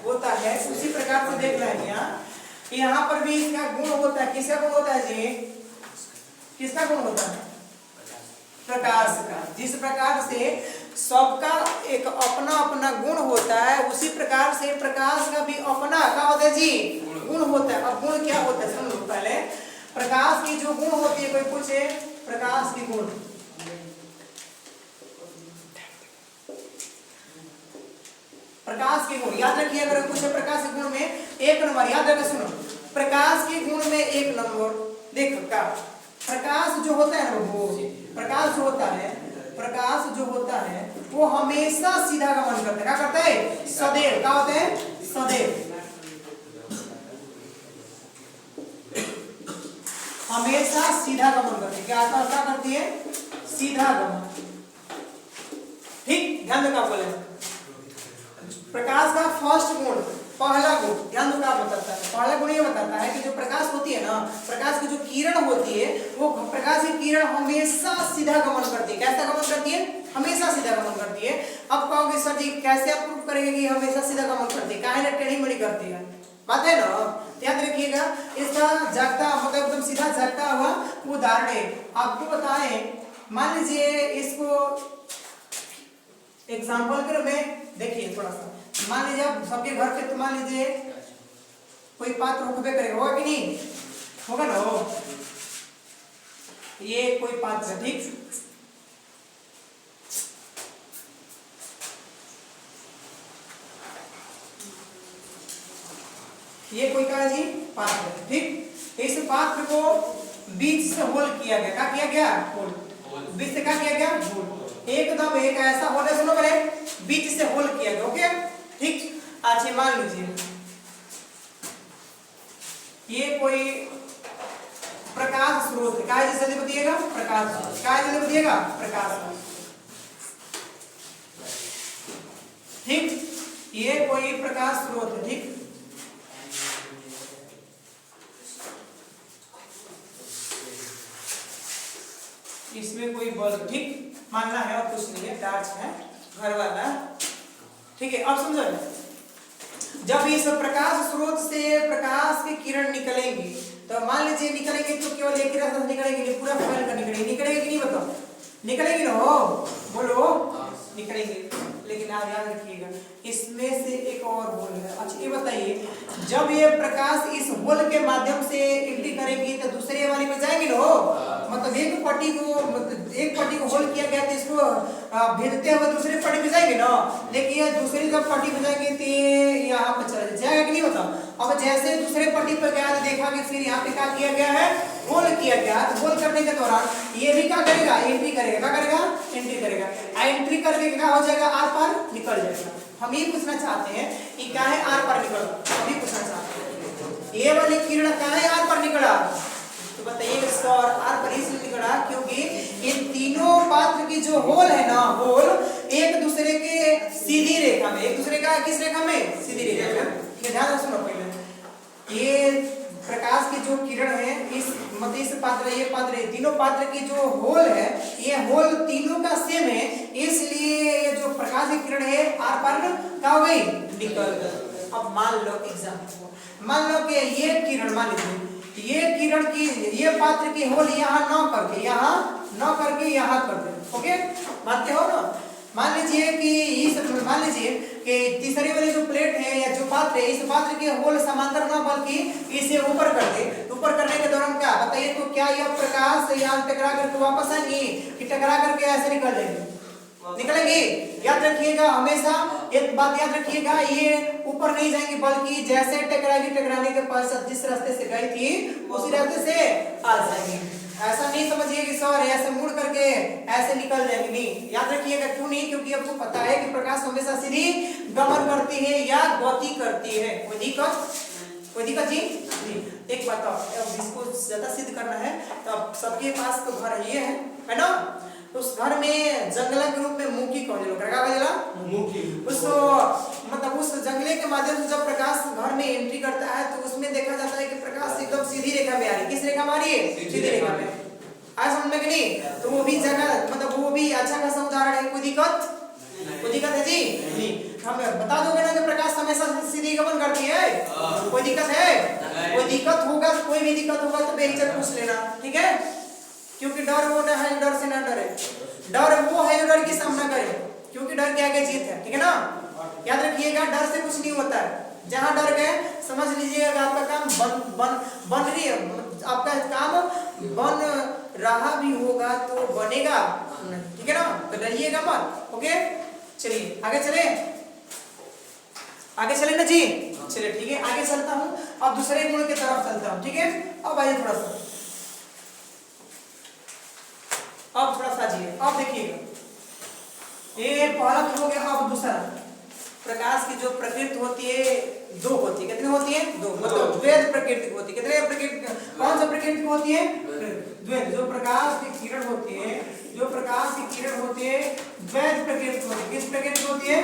होता है। उसी प्रकार से देख रहे हैं यहाँ पर भी इसका गुण होता है। किसका गुण होता है जी? किसका गुण होता है? प्रकाश का। जिस प्रकार से सबका एक अपना अपना गुण होता है, उसी प्रकार से प्रकाश का भी अपना क्या होता है जी? गुण होता है। अब गुण क्या होता है सुन लो पहले। प्रकाश की जो गुण होती है, कोई पूछे प्रकाश की गुण, प्रकाश के गुण याद रखिए। अगर पूछे प्रकाश के गुण में एक नंबर याद रखिए, सुनो, प्रकाश के गुण में एक नंबर देखो क्या, प्रकाश जो होता है ना, वो प्रकाश जो होता है, प्रकाश जो होता है वो हमेशा सीधा गमन करता है। क्या करता है? सदैव। क्या होता है? सदैव। हमेशा सीधा गमन करती है। क्या करती है? सीधा गमन। ठीक, ध्यान दो। बोले प्रकाश का फर्स्ट गुण, पहला गुण ध्यान दो क्या बताता है। पहला गुण ये बताता है कि जो प्रकाश होती है ना, प्रकाश की जो किरण होती है, वो प्रकाश की किरण हमेशा सीधा गमन करती है। कैसा गमन करती है? हमेशा सीधा गमन करती है। अब कहोगे सर जी कैसे आप प्रूव करेंगे कि हमेशा सीधा गमन करती है? काहे ना टेढ़ी मेढ़ी करती है, बात है ना? याद रखिएगा। इसका जागता मतलब एकदम सीधा जागता हुआ उदाहरण है आपको बताएं। मान लीजिए इसको एग्जाम्पल के रूप में देखिए थोड़ा सा। मान लीजिए आप सबके घर पे, तो मान लीजिए कोई पात्र होगा करेगा, होगा कि नहीं? होगा ना? हो ये कोई पात्र है, ठीक। ये कोई क्या जी? पात्र है, ठीक। इस पात्र को बीच से होल किया गया। क्या किया गया? होल। बीच से क्या किया गया? होल। एकदम एक ऐसा होल है, सुनो पहले, बीच से होल किया गया। ओके, ठीक। अच्छा मान लीजिए ये कोई प्रकाश स्रोत है। क्या जल्दी बताइएगा? प्रकाश। क्या जल्दी बताइएगा? प्रकाश, ठीक। ये कोई प्रकाश स्रोत है, ठीक। इसमें कोई बल्ब, ठीक, मानना है और कुछ नहीं है, टार्च है घर वाला, ठीक है। अब समझो, जब इस प्रकाश स्रोत से प्रकाश की किरण निकलेंगी, तो मान लीजिए निकलेंगे तो केवल एक ही रास्ता से निकलेंगे, नहीं पूरा फैल कर निकलेंगे। निकलेंगे कि नहीं बताओ? निकलेंगे ना? हो बोलो, निकलेंगे। लेकिन आप याद रखिएगा इसमें से एक और होल है। अच्छा ये बताइए, जब ये प्रकाश इस होल के माध्यम से एंट्री करेगी तो दूसरे वाली में जाएंगे ना? मतलब एक पट्टी को होल किया गया तो इसको भेजते हुए दूसरे पट्टी पे जाएंगे ना। लेकिन ये दूसरी जब पट्टी पे जाएंगे तो यहाँ पे चला जाएगा कि नहीं बताओ? अब जैसे दूसरे पट्टी पे गया तो देखा कि फिर यहाँ पे क्या किया गया है? होल किया गया। तो होल करने के दौरान ये भी क्या करेगा? एंट्री करेगा। क्या करेगा? एंट्री करेगा। एंट्री करके क्या हो जाएगा? आर पार निकल जाएगा। हम ये पूछना चाहते हैं कि क्या है आर पार निकल, हम ये पूछना चाहते हैं ये वाली किरण क्या है आर पार निकला? तो बताइए सर, आर पर इसलिए निकला क्योंकि ये तीनों पात्र की जो होल है ना, होल एक दूसरे के सीधी रेखा में, एक दूसरे का किस रेखा में? सीधी रेखा में। ये ध्यान सुनो पहले, ये प्रकाश की जो किरण है इस मतलब इस पात्र, ये पात्र, तीनों पात्र की जो होल है, ये होल तीनों का सेम है, इसलिए ये जो प्रकाश की किरण है आर पार क्या हो गई? निकल। अब मान लो एग्जाम्पल, मान लो कि ये किरण, मान लीजिए ये किरण की, ये पात्र की होल यहाँ न करके यहाँ कर दे। ओके, मानते हो ना? मान लीजिए कि तीसरी वाली जो प्लेट है या जो पात्र है, इस पात्र के होल समांतर न बल्कि इसे ऊपर कर दे। ऊपर करने के दौरान क्या बताइए, तो क्या यह प्रकाश यहाँ टकरा करके वापस आएंगे कि टकरा करके ऐसे निकल जाएंगे? निकलेंगे जाएगी? याद रखिएगा हमेशा एक बात याद रखिएगा, ये ऊपर नहीं जाएंगी बल्कि जैसे टकराएगी टकराने के पश्चात जिस रास्ते से गई थी उसी रास्ते से आ जाएंगी। ऐसा नहीं समझिए कि सर ऐसे मुड़ करके ऐसे निकल जाएंगे, नहीं। याद रखिएगा क्यों नहीं, क्योंकि आपको पता है कि प्रकाश हमेशा सीधी गमन करती है या गति करती है। कोई दिक्कत जी? एक बात अब इसको ज्यादा सिद्ध करना है तो अब सबके पास तो घर ये है ना, तो उस घर में जंगला के रूप में मुखी कौन उसको मतलब उस जंगले के माध्यम से जब प्रकाश घर में एंट्री करता है तो उसमें देखा जाता है कि प्रकाश एकदम सीधी रेखा में आ रही है। किस रेखा में आ रही है? सीधी रेखा में। आया समझ में कि नहीं? तो वो भी जगह मतलब वो भी अच्छा खासा उदाहरण है। कोई दिक्कत है जी? नहीं। हम बता दोगे ना कि प्रकाश हमेशा सीधी गमन करती है? कोई दिक्कत है? कोई दिक्कत होगा, कोई भी दिक्कत होगा तो बेहिचक पूछ लेना, ठीक है? क्योंकि डर वो है जो डर से ना डरे, डर वो है जो डर की सामना करे, क्योंकि डर के आगे जीत है, ठीक है ना? याद रखिएगा डर से कुछ नहीं होता है। जहां डर गए समझ लीजिएगा आपका काम बन रही है, आपका काम बन रहा भी होगा तो बनेगा नहीं, ठीक है ना? तो डरिएगा मत। ओके चलिए आगे चले ना जी? चलिए ठीक है आगे चलता हूँ। अब दूसरे गुण की तरफ चलता हूँ, ठीक है? अब आइए थोड़ा सा जी, अब देखिएगा ये पहला हो गया। अब दूसरा प्रकाश की जो प्रकृति होती है दो होती है। कितनी होती है? दो, मतलब द्वैत प्रकृति होती है। कितने प्रकृति? कौन सा प्रकृति होती है? द्वैत। जो प्रकाश की किरण होती है द्वैत प्रकृति होती है। किस प्रकृति होती है?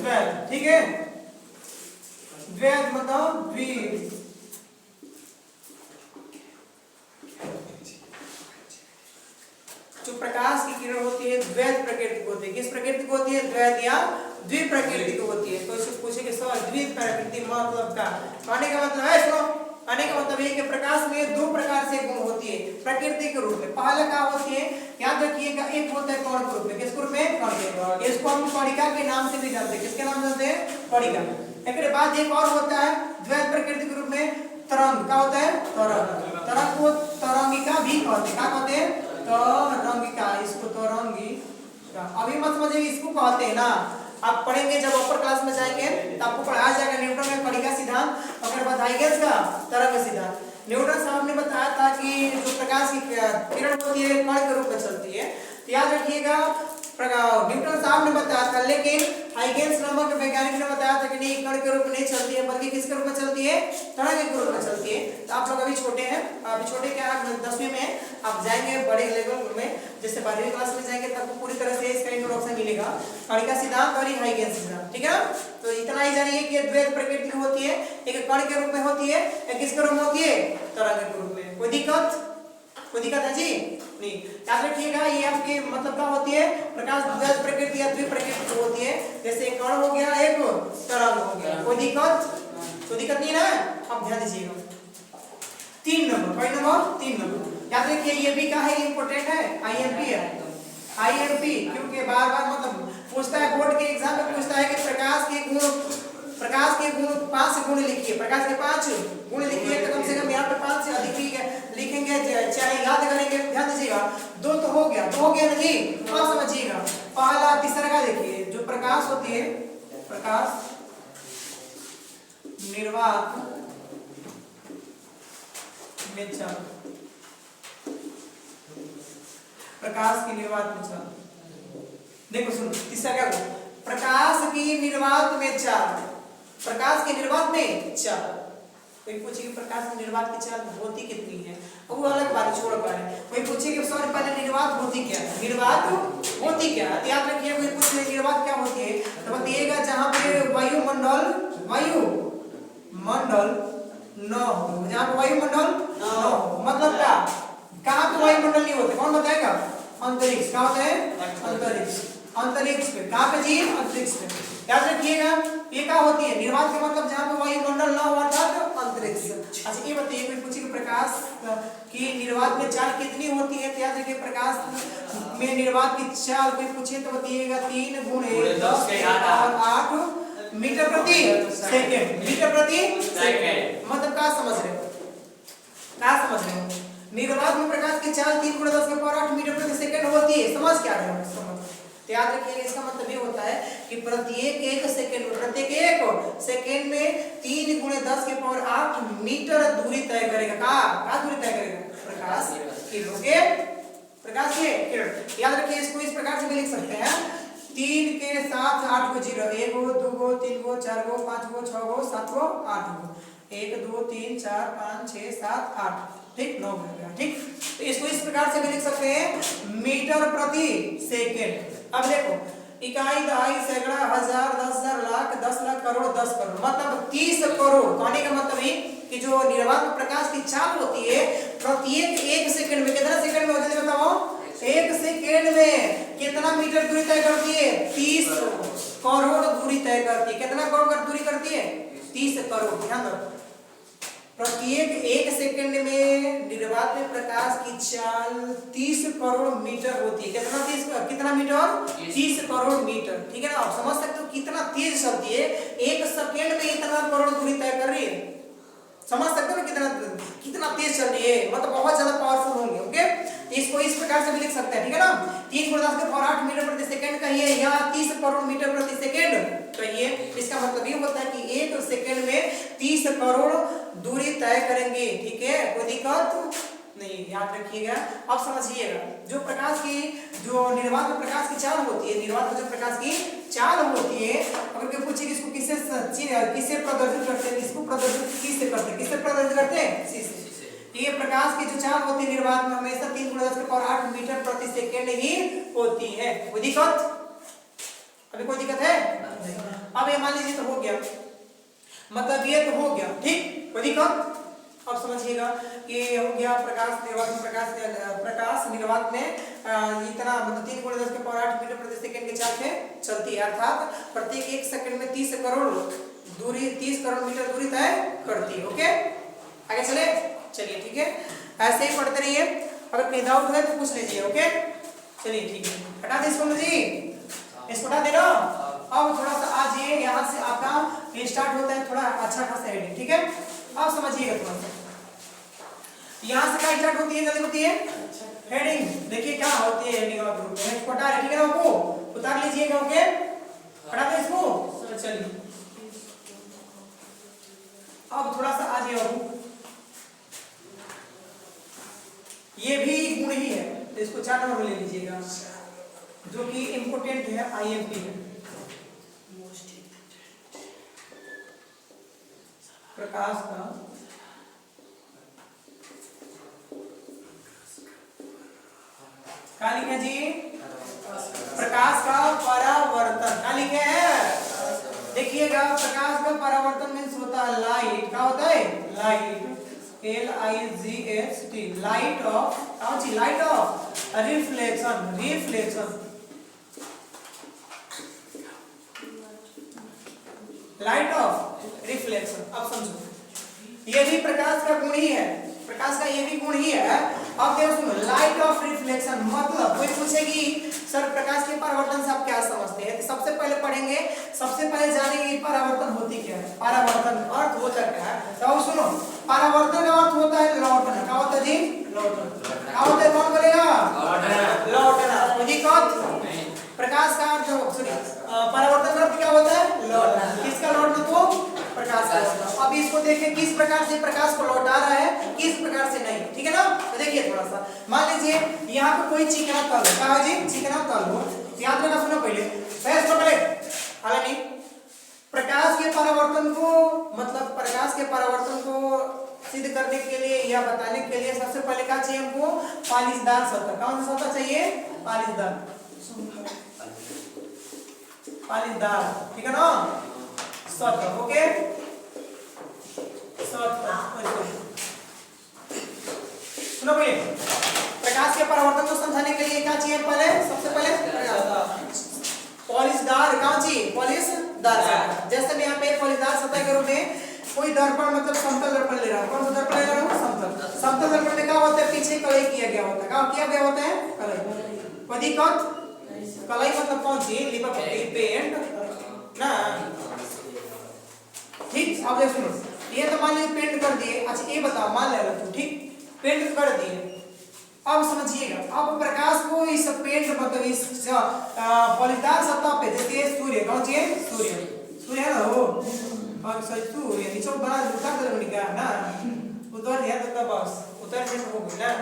द्वैत, ठीक है? द्वैत मतलब द्वि। जो प्रकाश की किरण होती है द्वैत प्रकृति होती है। किस प्रकृति को होती है? द्वैत या द्वि प्रकृति को होती है। तो इससे पूछेंगे सर द्वि प्रकृति मतलब क्या? कहने का मतलब है, सुनो, कहने का मतलब है कि प्रकाश में दो प्रकार से गुण होती है प्रकृति के रूप में। पहला क्या होती है? याद रखिएगा, एक होता है कण के रूप में। किस रूप में? कण के। इसको हम कणिका के नाम से भी जानते हैं। किसके नाम से जानते हैं? कणिका। एक बाद एक और होता है द्वैत प्रकृति के रूप में तरंग। क्या होता है? तरंग को तरंगिका भी कहते हैं। क्या कहते हैं? तरंगिका। इसको तरंगिका अभी मत समझिए, इसको कहते हैं ना, आप पढ़ेंगे जब अपर क्लास में जाएंगे तो आपको पढ़ाया जाएगा न्यूटन का कणिका सिद्धांत और बाद हाइगेंस का तरंग सिद्धांत। न्यूटन साहब ने बताया था कि जो प्रकाश की किरण होती है कण के रूप में चलती है। तो याद रखिएगा न्यूटन साहब ने बताया था, लेकिन हाइगेंस नामक वैज्ञानिक ने बताया था कि नहीं कण के रूप में नहीं चलती है बल्कि किसके रूप में चलती है? तरंग के रूप में चलती है। तो आप लोग अभी छोटे हैं, अभी छोटे क्या 10वीं में हैं, आप जाएंगे बड़े लेवल में जैसे 12वीं क्लास में जाएंगे तब आपको पूरी तरह से इसका इंट्रोडक्शन मिलेगा, कणिका सिद्धांत और हाइगेंस सिद्धांत, ठीक है ना? तो इतना ही जानिए कि द्वैत प्रकृति की होती है, एक कण के रूप में होती है, एक किसके रूप में होती है? तरंग के रूप में। कोई दिक्कत है जी? नहीं। याद रखिएगा ये आपके मतलब क्या होती है? प्रकाश द्वैत प्रकृति या द्वि प्रकृति होती है। जैसे एक कण हो गया, एक तरंग हो गया। कोई दिक्कत नहीं ना? अब ध्यान दीजिएगा 3 नंबर। याद रखिए ये भी क्या है? इंपॉर्टेंट है, आईएमपी है। आईएमपी क्योंकि बार-बार मतलब पूछता है, बोर्ड के एग्जाम में पूछता है कि प्रकाश के गुण 5 गुण लिखिए। प्रकाश के 5 गुण लिखिए, तो कम से कम यहाँ पे 5 से अधिक लिखेंगे, चाहे याद करेंगे। ध्यान दीजिएगा 2 तो हो गया ना जी? अब समझिएगा पहला तीसरा का देखिए। जो प्रकाश होती है, प्रकाश निर्वात में चल, प्रकाश की निर्वात में चल। देखो सुनो तीसरा क्या हो? प्रकाश की निर्वात में चाल। प्रकाश के निर्वात में चाल। कोई पूछे कि प्रकाश की निर्वात की चाल होती कितनी है, वो अलग बात छोड़ पाए। कोई पूछे कि सॉरी पहले निर्वात होती क्या है? निर्वात होती क्या है? याद रखिए कोई पूछे निर्वात क्या होती है तो बताइएगा जहां पे वायुमंडल न हो, जहां पे वायुमंडल न हो। मतलब क्या? कहां पे वायुमंडल नहीं होते? कौन बताएगा? अंतरिक्ष। क्या होता है? अंतरिक्ष पे। कहां पे जी? अंतरिक्ष पे। याद रखिएगा ये क्या होती है? निर्वात का मतलब जहां पे वायुमंडल न हो अर्थात अंतरिक्ष। अच्छा ये बताइए कोई पूछे कि प्रकाश की निर्वात में चाल कितनी होती है? तो याद रखिए प्रकाश में निर्वात की चाल कोई पूछे तो बताइएगा 3 × 10⁸ मीटर प्रति सेकंड। मतलब क्या समझ रहे हो? निर्वात में प्रकाश की चाल 3 × 10⁸ मीटर प्रति सेकंड होती है। समझ क्या रहे हो? तो याद रखिएगा इसका मतलब ये होता है कि प्रत्येक एक सेकंड में 3 × 10⁸ मीटर दूरी तय करेगा। का दूरी तय करेगा? प्रकाश किरण। ओके, प्रकाश के किरण। याद रखिए इसको इस प्रकार से भी लिख सकते हैं 3 के साथ 8 को 0, 1 गो 2 गो 3 गो 4 गो 5 गो 6 गो 7 गो 8 गो, 1 2 3 4 5 6 7 8, ठीक 9 हो गया। ठीक, तो इसको इस प्रकार से भी लिख सकते हैं मीटर प्रति सेकंड। अब देखो इकाई, दहाई, सैकड़ा, हजार, 10,000, लाख, 10 लाख, करोड़, 10 करोड़, मतलब 30 करोड़। कहने का मतलब है कि जो निर्वात प्रकाश की चाल होती है प्रत्येक 1 सेकंड में, कितना सेकंड में होती है बताओ? 1 सेकंड में कितना मीटर दूरी तय करती है? 30 करोड़ दूरी तय करती है। कितना करोड़ दूरी करती है? 30 करोड़। ध्यान रखो, प्रत्येक 1 सेकंड में निर्वात में प्रकाश की चाल 30 करोड़ मीटर होती है। कितना मीटर? 30 करोड़ मीटर। ठीक है ना? आप समझ सकते हो कितना तेज चलती है। 1 सेकंड में इतना करोड़ दूरी तय कर रही है। समझ सकते हो कितना तेज चल रही है, मतलब बहुत ज्यादा पावरफुल होंगे। ओके, इसको इस प्रकार से भी लिख सकते हैं। ठीक है ना? 3 × 10⁸ मीटर प्रति सेकंड कहिए या 30 करोड़ मीटर प्रति सेकंड कहिए। इसका मतलब ये होता है कि 1 सेकंड में 30 करोड़ दूरी तय करेंगे। ठीक है, कोई दिक्कत नहीं, याद रखिएगा। अब समझिएगा जो प्रकाश की जो निर्वात में प्रकाश की चाल होती है, निर्वात में जो प्रकाश की चाल होती है, अगर कोई पूछे कि इसको किससे प्रदर्शित करते हैं, इसको प्रदर्शित किससे करते हैं? किससे प्रदर्शित करते हैं? सी से। ये प्रकाश की जो चाल होती है निर्वात में हमेशा 3 × 10⁸ मीटर प्रति सेकंड ही होती है। कोई दिक्कत? अभी कोई दिक्कत है? अब ये मान लीजिए तो हो गया, मतलब ये तो हो गया। ठीक, कोई दिक्कत? अब समझिएगा कि हो गया प्रकाश निर्वात में प्रकाश निर्वात में इतना मतलब 3 × 10⁸ मीटर प्रति सेकंड के चाल से चलती है, अर्थात प्रत्येक 1 सेकंड में 30 करोड़ मीटर दूरी तय करती है। ओके, आगे चले, चलिए ठीक है, ऐसे ही पढ़ते रहिए। अगर कहीं डाउट है तो पूछ लीजिए। ओके, चलिए ठीक है, हटा दे इसको जी, इसको हटा देना। अब थोड़ा सा आज ये यहाँ से आपका स्टार्ट होता है थोड़ा अच्छा खासा हेडिंग। ठीक है, अब समझिएगा थोड़ा सा यहाँ से क्या स्टार्ट होती है, जल्दी होती है हेडिंग। देखिए क्या होती है हेडिंग और ग्रुप में, इसको हटा रहे। ठीक है ना, आपको उतार लीजिएगा। ओके, हटा दे इसको। चलिए अब थोड़ा सा आज ये भी गुण ही है, तो इसको 4 नंबर ले लीजिएगा, जो कि इंपोर्टेंट है, आईएमपी है। प्रकाश का क्या लिखे जी? प्रकाश का परावर्तन। क्या लिखे हैं? देखिएगा, प्रकाश का परावर्तन मीन्स होता है लाइट। क्या होता है? Light, LIGHT, light of reflection. Light of reflection. अब समझो, ये भी प्रकाश का गुण ही है, प्रकाश का ये भी गुण ही है। अब देखो सुनो, लाइट ऑफ रिफ्लेक्शन मतलब कोई पूछेगी सर प्रकाश के परावर्तन से आप क्या समझते हैं, तो सबसे पहले पढ़ेंगे, सबसे पहले जानेंगे परावर्तन होती क्या है। परावर्तन अर्थ होता क्या है, तो सुनो, परावर्तन का अर्थ होता है लौटना। क्या होता है जी? लौटना। क्या होता है, कौन बोलेगा? लौटना। प्रकाश का अर्थ परावर्तन का अर्थ क्या होता है? लौटना। किसका लौटना? तो प्रकाश का लौटना। अब इसको देखिए किस प्रकार से प्रकाश को लौटा रहा है, किस प्रकार से नहीं। ठीक है ना, तो देखिए थोड़ा सा मान लीजिए यहाँ पे कोई चिकना तल है। क्या है जी? चिकना तल हो, याद रखना, सुनो पहले हालांकि प्रकाश के परावर्तन को मतलब प्रकाश के परावर्तन को सिद्ध करने के लिए या बताने के लिए सबसे पहले क्या चाहिए हमको? पालिशदार सतह। कौन सा सतह चाहिए? पालिशदार। ठीक है ना, सतह। ओके, सुनो भैया, प्रकाश के परावर्तन को समझाने के लिए क्या चाहिए? पहले सबसे पहले पॉलिशदार। कहाँ चाहिए? पॉलिशदार। जैसे मैं यहाँ पे पॉलिशदार सतह के रूप में कोई दर्पण मतलब समतल दर्पण ले रहा हूँ। कौन सा दर्पण ले रहा हूँ? समतल दर्पण में क्या होता है? पीछे कलई किया गया होता है। क्या किया गया होता है? कलई। कोई दिक्कत? कलई मतलब कौन सी? लिपापट्टी, पेंट ना। ठीक, अब देखो सुनो, ये तो मान लीजिए पेंट कर दिए। अच्छा ये बताओ, मान ले रहा तू, ठीक पेंट कर दिए, अब समझिएगा, अब प्रकाश को इस पेंट मतलब इस पॉलीदार सतह पे, जैसे सूर्य कौन सी है, सूर्य है ना वो, और सूर्य नीचे बड़ा उतर दे निका ना, उतर दिया तो बस उतर से हो गया ना।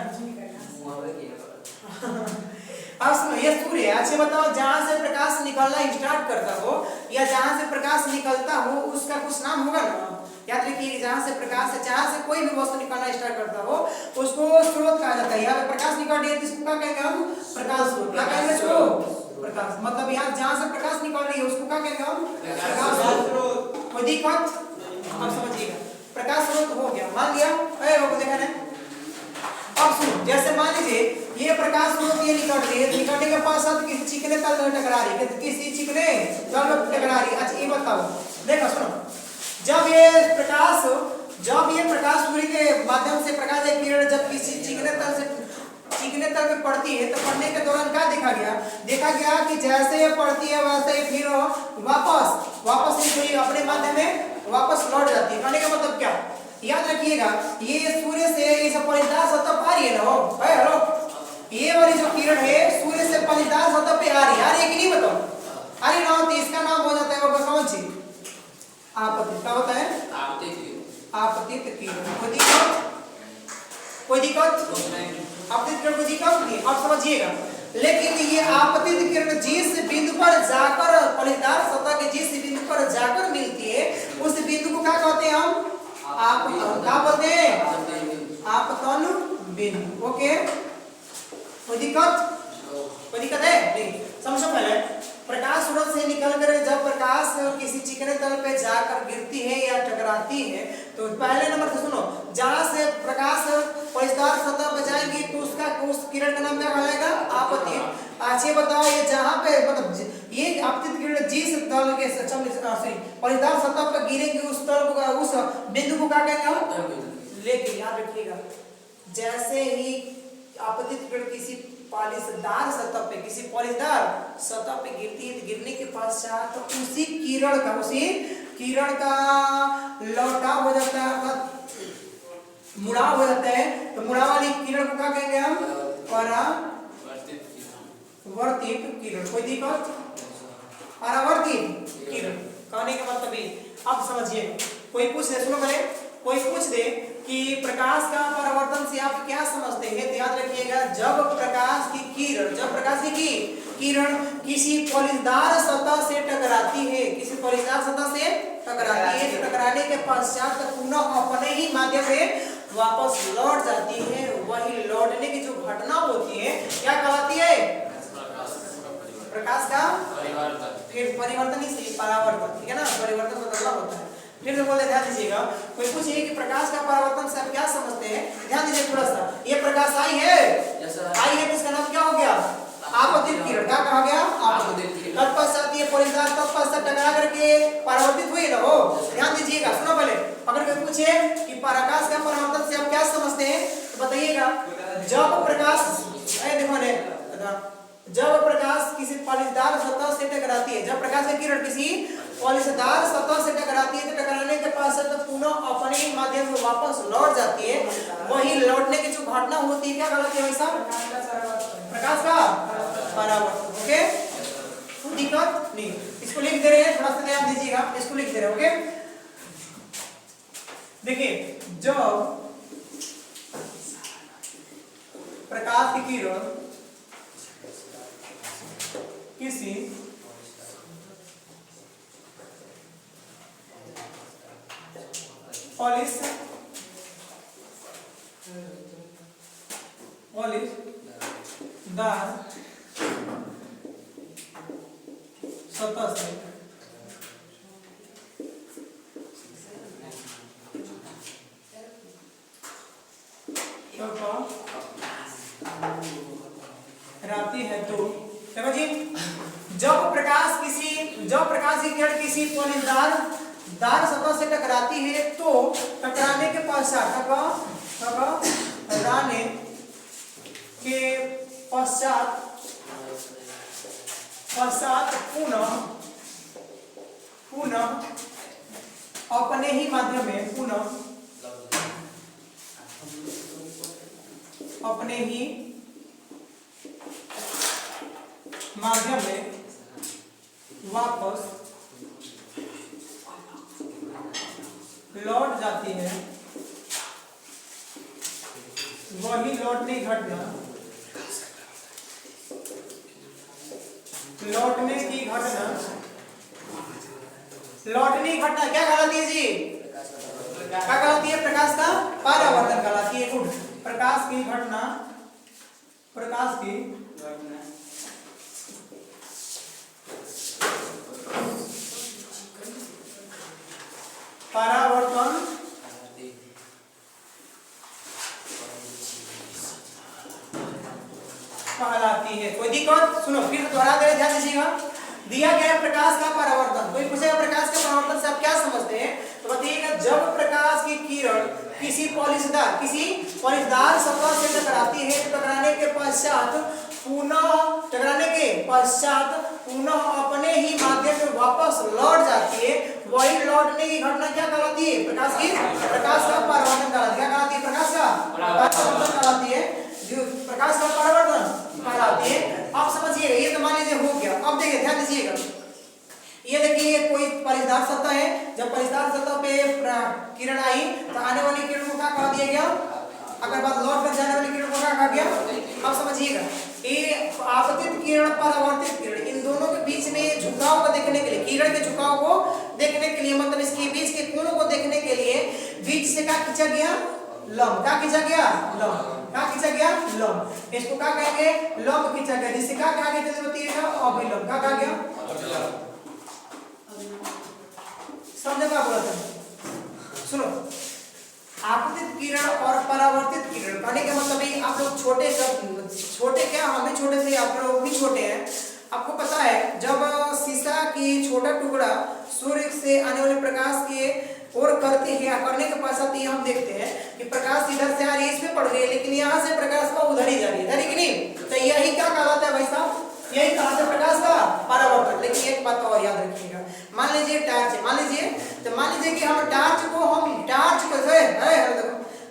अब सुनो, ये सूर्य है, अच्छा बताओ जहां से प्रकाश निकलना स्टार्ट करता हो या जहां से प्रकाश निकलता हो उसका कुछ नाम होगा ना। याद रखिए, जहां से प्रकाश है, जहां से कोई भी वस्तु निकलना स्टार्ट करता हो उसको स्रोत कहा जाता है। यहाँ पे प्रकाश निकल रही है तो इसको क्या कहेंगे हम, प्रकाश स्रोत। क्या कहेंगे इसको, प्रकाश। मतलब यहाँ जहां से प्रकाश निकल रही है उसको क्या कहेंगे हम, प्रकाश स्रोत। कोई दिक्कत, अब समझिएगा प्रकाश स्रोत हो गया, मान लिया वो देखा ना। अब सुनो, जैसे मान लीजिए ये प्रकाश स्रोत ये निकल रही है, निकलने के पास साथ किसी चिकने तल में टकरा रही है, किसी चिकने तल में टकरा रही है। अच्छा ये बताओ, देखो सुनो, जब ये प्रकाश सूर्य के माध्यम से प्रकाश एक किरण जब किसी चिकने तल में पड़ती है तो पड़ने के दौरान क्या देखा गया कि जैसे ये पड़ती है वैसे ही फिर वापस ये अपने माध्यम में वापस लौट जाती है। कहने का मतलब क्या, याद रखिएगा ये सूर्य से इस पॉलीदार सतह पर आ रही है ना, हेलो, ये वाली जो किरण है सूर्य से पॉलीदार सतह पे आ रही है कि नहीं बताओ, आ रही ना, तो इसका नाम हो जाता है वो कौन सी, आपतित। क्या होता है, आपतित किरण। कोई दिक्कत आपतित किरण कोई दिक्कत नहीं। अब समझिएगा, लेकिन ये आपतित किरण जिस बिंदु पर जाकर पॉलीदार सतह के जिस बिंदु पर जाकर मिलती है उस बिंदु को क्या कहते हैं हम, आपतन। क्या बोलते हैं, आपतन बिंदु। ओके, कोई दिक्कत है नहीं। समझो, पहले प्रकाश स्रोत से निकलकर जब प्रकाश किसी चिकने तल पे जाकर गिरती है या टकराती है तो पहले नंबर से सुनो, जहां से प्रकाश पॉलीदार सतह पे जाएगी तो उस किरण का नाम क्या कहलाएगा, आपतित। अच्छे बताओ, ये जहां पे मतलब ये आपतित किरण जिस तल के पॉलीदार सतह पर गिरेगी उस तल को, उस बिंदु को क्या कहेंगे हम। लेकिन याद रखिएगा, जैसे ही आपतित किरण किसी पॉलीदार सतह पे गिरती है, गिरने के पश्चात तो उसी किरण का लौटाव हो जाता है, अर्थात मुड़ाव हो जाता है। तो मुड़ाव वाली किरण को क्या कहेंगे हम, परावर्तित किरण। कोई दिक्कत, परावर्तित किरण कहने का मतलब ये। अब समझिए, कोई पूछ दे, सुनो पहले, कोई पूछ दे कि प्रकाश का परावर्तन से आप क्या समझते हैं, तो याद रखिएगा, जब प्रकाश की किरण किसी पॉलीदार सतह से टकराती है, तो टकराने के पश्चात पुनः अपने ही माध्यम से वापस लौट जाती है। वही लौटने की जो घटना होती है क्या कहलाती है, प्रकाश का परिवर्तन ही सही, परावर्तन, ठीक है ना, परिवर्तन बदलना होता है। फिर से बोले, ध्यान दीजिएगा, कोई पूछे कि प्रकाश का परावर्तन से आप क्या समझते हैं, ध्यान दीजिए थोड़ा सा। ये प्रकाश आई है, आई है, तो इसका नाम क्या हो गया, आपतित किरण। क्या कहा गया, आपतित किरण। तत्पश्चात ये पॉलीदार तत्पश्चात टकरा करके परावर्तित हुई ना हो। ध्यान दीजिएगा, सुनो पहले, अगर कोई पूछे कि प्रकाश का परावर्तन से आप क्या समझते हैं तो बताइएगा, जब प्रकाश देखो ने, जब प्रकाश किसी पॉलीदार सतह से टकराती है, जब प्रकाश की किरण किसी पॉलीदार सतह से टकराती है तो टकराने के पास तो पुनः अपने ही माध्यम से वापस लौट जाती है। वही लौटने की जो घटना होती है क्या कहलाती है, वैसा प्रकाश का परावर्तन। ओके, कोई दिक्कत नहीं। इसको लिख दे रहे हैं, थोड़ा सा ध्यान दीजिएगा, इसको लिख दे रहे हैं। ओके, देखिए, जब प्रकाश की किरण किसी पॉलीदार सतह से टकराती है तो देखो जी, जब प्रकाश की किरण किसी पॉलीदार सतह से टकराती है तो टकराने के पश्चात पुनः अपने ही माध्यम में अपने ही माध्यम में वापस लौट जाती है, वही लौटने की घटना, लौटने की घटना, लौटने की घटना क्या कहलाती है जी? क्या कहलाती है? प्रकाश का परावर्तन कहलाती है। गुड। प्रकाश की घटना, प्रकाश की परावर्तन कहलाती है। कोई दिक्कत? सुनो फिर दोहरा दे, ध्यान दीजिएगा। दिया गया है प्रकाश का परावर्तन। कोई पूछेगा प्रकाश के परावर्तन से आप क्या समझते हैं, तो बताइएगा जब प्रकाश की किरण किसी पॉलिशदार सतह से टकराती है, टकराने के पश्चात पुनः अपने ही माध्यम में वापस लौट जाती है, वही लौटने की घटना क्या कहलाती है? प्रकाश का परावर्तन कहलाती है। क्या कहलाती है? प्रकाश का परावर्तन कहलाती है। प्रकाश का परावर्तन कहलाती है। आप समझिएगा, ये तो मान लीजिए हो गया। अब देखिए, ध्यान दीजिएगा, ये देखिए कोई परिस्थिर सतह है, जब परिस्थिर सतह पे किरण आई तो आने वाली किरण को क्या कहा दिया गया? अगर बात लौट कर जाने वाली किरण को क्या कहा गया? अब समझिएगा, ये आपतित किरण परावर्तित किरण, इन दोनों के बीच में झुकाव को देखने के लिए, किरण के झुकाव को देखने के लिए, मतलब इसके बीच के कोणों को देखने के लिए बीच से क्या खींचा गया? लंब। क्या खींचा गया? लंब। क्या खींचा गया? लंब। इसको क्या कहेंगे? लंब खींचा गया, जिससे क्या कहा गया? अभिलंब। क्या कहा गया? समझे क्या बोला था? सुनो, आपतित किरण और परावर्तित किरण कहने का मतलब है आप लोग छोटे क्या, हम भी छोटे थे, आप लोग भी छोटे हैं। आपको पता है जब शीशा की छोटा टुकड़ा सूर्य से आने वाले प्रकाश के और करते हैं, करने के पश्चात ये हम देखते हैं कि प्रकाश इधर से आ रही है, इसमें पड़ रही है, लेकिन यहाँ से प्रकाश का उधर ही जा रही है, कि नहीं? तो यही क्या कहलाता है भाई साहब? यही कहा था प्रकाश का परावर्तन। लेकिन एक बात और याद रखिएगा, मान लीजिए टार्च है, मान लीजिए कि हम टार्च को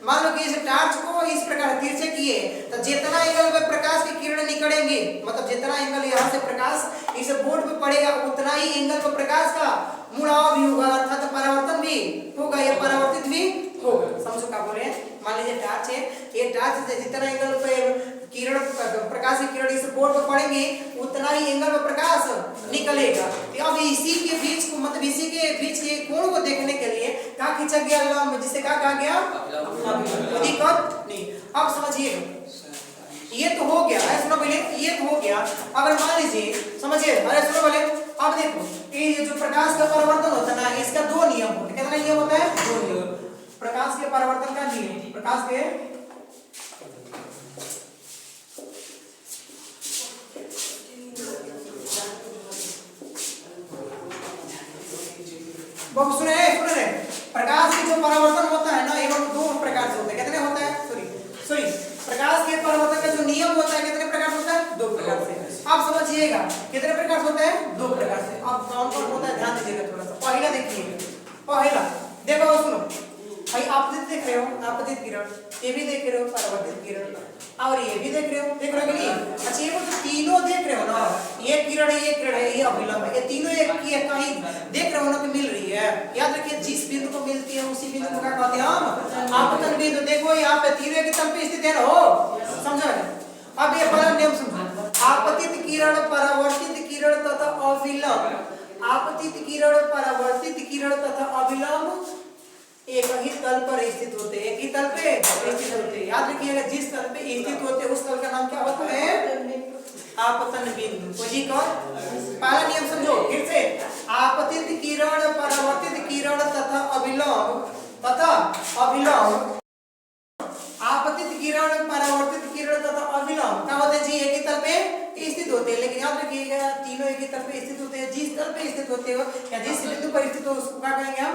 मान लो कि इस टार्च को इस प्रकार तिरछे किए, तो जितना एंगल पे प्रकाश की किरण निकलेंगे, मतलब जितना एंगल यहाँ से प्रकाश इस बोर्ड पे पड़ेगा, उतना ही एंगल पर प्रकाश का मुड़ाव भी होगा, अर्थात परावर्तन भी होगा, या परावर्तित भी होगा। समझो क्या बोले? मान लीजिए टार्च है, ये टार्च से जितना एंगल पे किरण, प्रकाश की किरण इस बोर्ड पर पड़ेंगे, उतना ही एंगल पर प्रकाश निकलेगा। तो अब इसी के बीच को, मतलब इसी के बीच के कोण को देखने के लिए क्या खींचा गया? लंब, जिसे क्या कहा गया? दिक्कत नहीं। अब समझिएगा, ये तो हो गया है, सुनो पहले, ये तो हो गया। अगर मान लीजिए, समझिए, अरे सुनो पहले, अब देखो, ये जो प्रकाश का परावर्तन होता है ना, इसका दो नियम होते हैं। कितना नियम होता है? दो नियम। प्रकाश के परावर्तन का नियम, प्रकाश के बहुत सुने प्रकाश के जो परावर्तन होता है ना, एवं दो प्रकार से होता है। कितने होता है? सॉरी, प्रकाश के परावर्तन का जो नियम होता है कितने प्रकार होता है? दो प्रकार से। आप समझिएगा कितने प्रकार से होता है? दो प्रकार से। अब कौन कौन होता है ध्यान दीजिएगा थोड़ा सा। पहला देखिए, पहला देखो, सुनो भाई, आपतित देख रहे हो, आपतित किरण, ये भी देख रहे हो परावर्तित किरण, और ये भी देख रहे हो कि नहीं? अच्छा, ये तो तीनों देख रहे हो ना, ये किरण है, ये किरण है, ये अभिलंब है, ये तीनों एक की एक कहीं देख रहे हो ना कि मिल रही है। याद रखिए, जिस बिंदु को मिलती है उसी बिंदु को क्या कहते हैं हम? आपतन बिंदु। देखो यहाँ पे तीनों के तल पे स्थित है ना, हो समझा? अब ये पहला नियम समझो, आपतित किरण, परावर्तित किरण तथा अभिलंब। आपतित किरण, परावर्तित किरण तथा अभिलंब एक ही तल पर स्थित होते हैं, एक ही तल पे स्थित होते हैं। याद रखिएगा, जिस तल पे स्थित होते हैं उस तल का नाम क्या होता है? आपतन बिंदु। कोई का पहला नियम समझो फिर से, आपतित किरण, परावर्तित किरण तथा अभिलंब, आपतित किरण, परावर्तित किरण तथा अभिलंब क्या होते हैं जी? एक ही तल पे स्थित होते हैं। लेकिन याद रखिएगा, तीनों एक ही तल पे स्थित होते हैं। जिस तल पे स्थित होते हो या जिस बिंदु पर स्थित हो उसको क्या कहेंगे हम?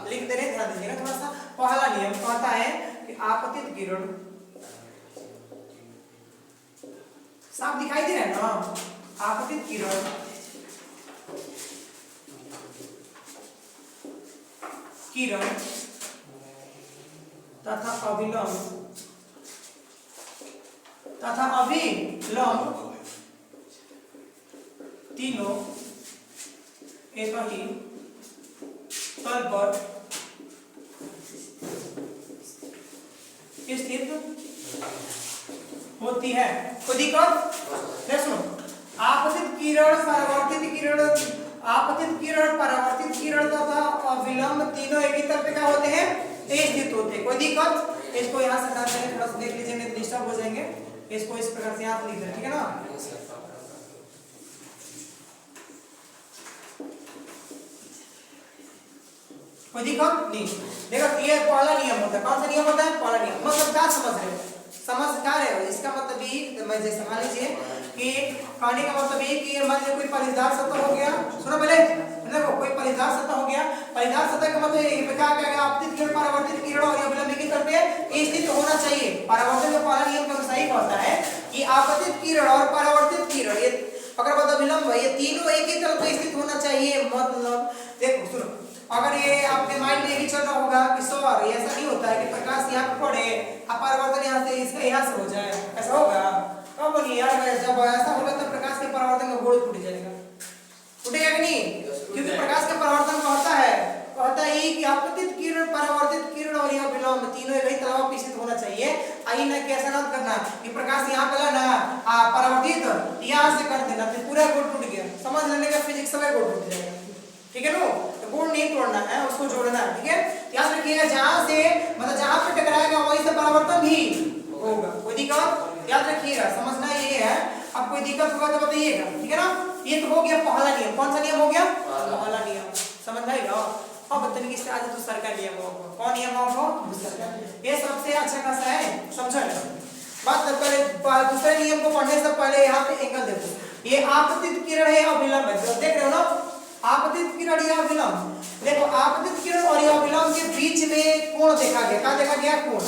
लिख दे रहे, ध्यान दीजिएगा थोड़ा सा। पहला नियम कहता है कि आपतित किरण, साफ दिखाई दे रहा है ना? आपतित किरण, तथा अभिलंब तीनों एक ही तल पर स्थित होती है। कोई दिक्कत? सुनो, आपतित किरण, परावर्तित किरण, आपतित किरण, परावर्तित किरण तथा अविलंब तीनों एक ही तल पे क्या होते हैं? स्थित होते हैं। कोई दिक्कत? इसको यहाँ से हटा देंगे, थोड़ा सा देख लीजिए नहीं तो डिस्टर्ब हो जाएंगे। इसको इस प्रकार से यहाँ लिख दें, ठीक है ना? कोई दिक्कत नहीं। देखो ये पहला नियम होता है। कौन सा नियम होता है? पहला नियम। मतलब क्या समझ रहे हो? समझ क्या रहे हो? इसका मतलब ये, मैं जैसे मान लीजिए कि कहने का मतलब ये कि मान लीजिए कोई परिधार सतह हो गया। सुनो पहले, देखो कोई परिधार सतह हो गया। परिधार सतह का मतलब ये क्या क्या गया? आपतित किरण, परावर्तित किरण और अविलंब की तरफ पे स्थित होना चाहिए। परावर्तन का पहला नियम का अनुसार ही कहता है कि आपतित किरण और परावर्तित किरण, ये अगर मतलब विलंब है, ये तीनों एक ही तरफ पे स्थित होना चाहिए। मतलब देखो सुनो, अगर ये आपके माइंड में भी चल रहा होगा कि सर ऐसा नहीं होता है कि प्रकाश यहाँ पे पड़े, परावर्तन यहाँ से इसका यहाँ से हो जाए, ऐसा होगा? कब नहीं यार, जब ऐसा होगा तो प्रकाश के परावर्तन का गुण टूट जाएगा। टूटेगा कि नहीं? क्योंकि प्रकाश का परावर्तन कहता है कि आपतित किरण, परावर्तित किरण और यह विलंब तीनों एक ही तरफ पे स्थित होना चाहिए। आई ना कैसा ना करना कि प्रकाश यहाँ पे ना परावर्तित यहाँ से कर देना तो पूरा गुण टूट गया। समझ लेने का फिजिक्स समय गुण टूट जाएगा, ठीक है ना? गुण नहीं तोड़ना है, उसको जोड़ना है, ठीक है? याद रखिएगा, जहां से मतलब जहां पे टकराएगा वहीं से परावर्तन भी होगा। कोई दिक्कत? याद रखिएगा, समझना ये है। अब कोई दिक्कत होगा तो बताइएगा, ठीक है ना? ये तो हो गया पहला नियम। कौन सा नियम हो गया? पहला नियम। समझ आएगा? अब बताइए इससे आज दूसरा का नियम होगा। कौन नियम होगा? दूसरा। ये सबसे अच्छा खासा है, समझो ना बात। पहले दूसरे नियम को पढ़ने से पहले यहाँ पे एंगल देखो। ये आपतित किरण है, अविलंब है, तो देख रहे हो ना? आपतित किरण या विलंब, देखो आपतित किरण और या विलंब के बीच में कोण देखा गया। क्या देखा गया? कोण।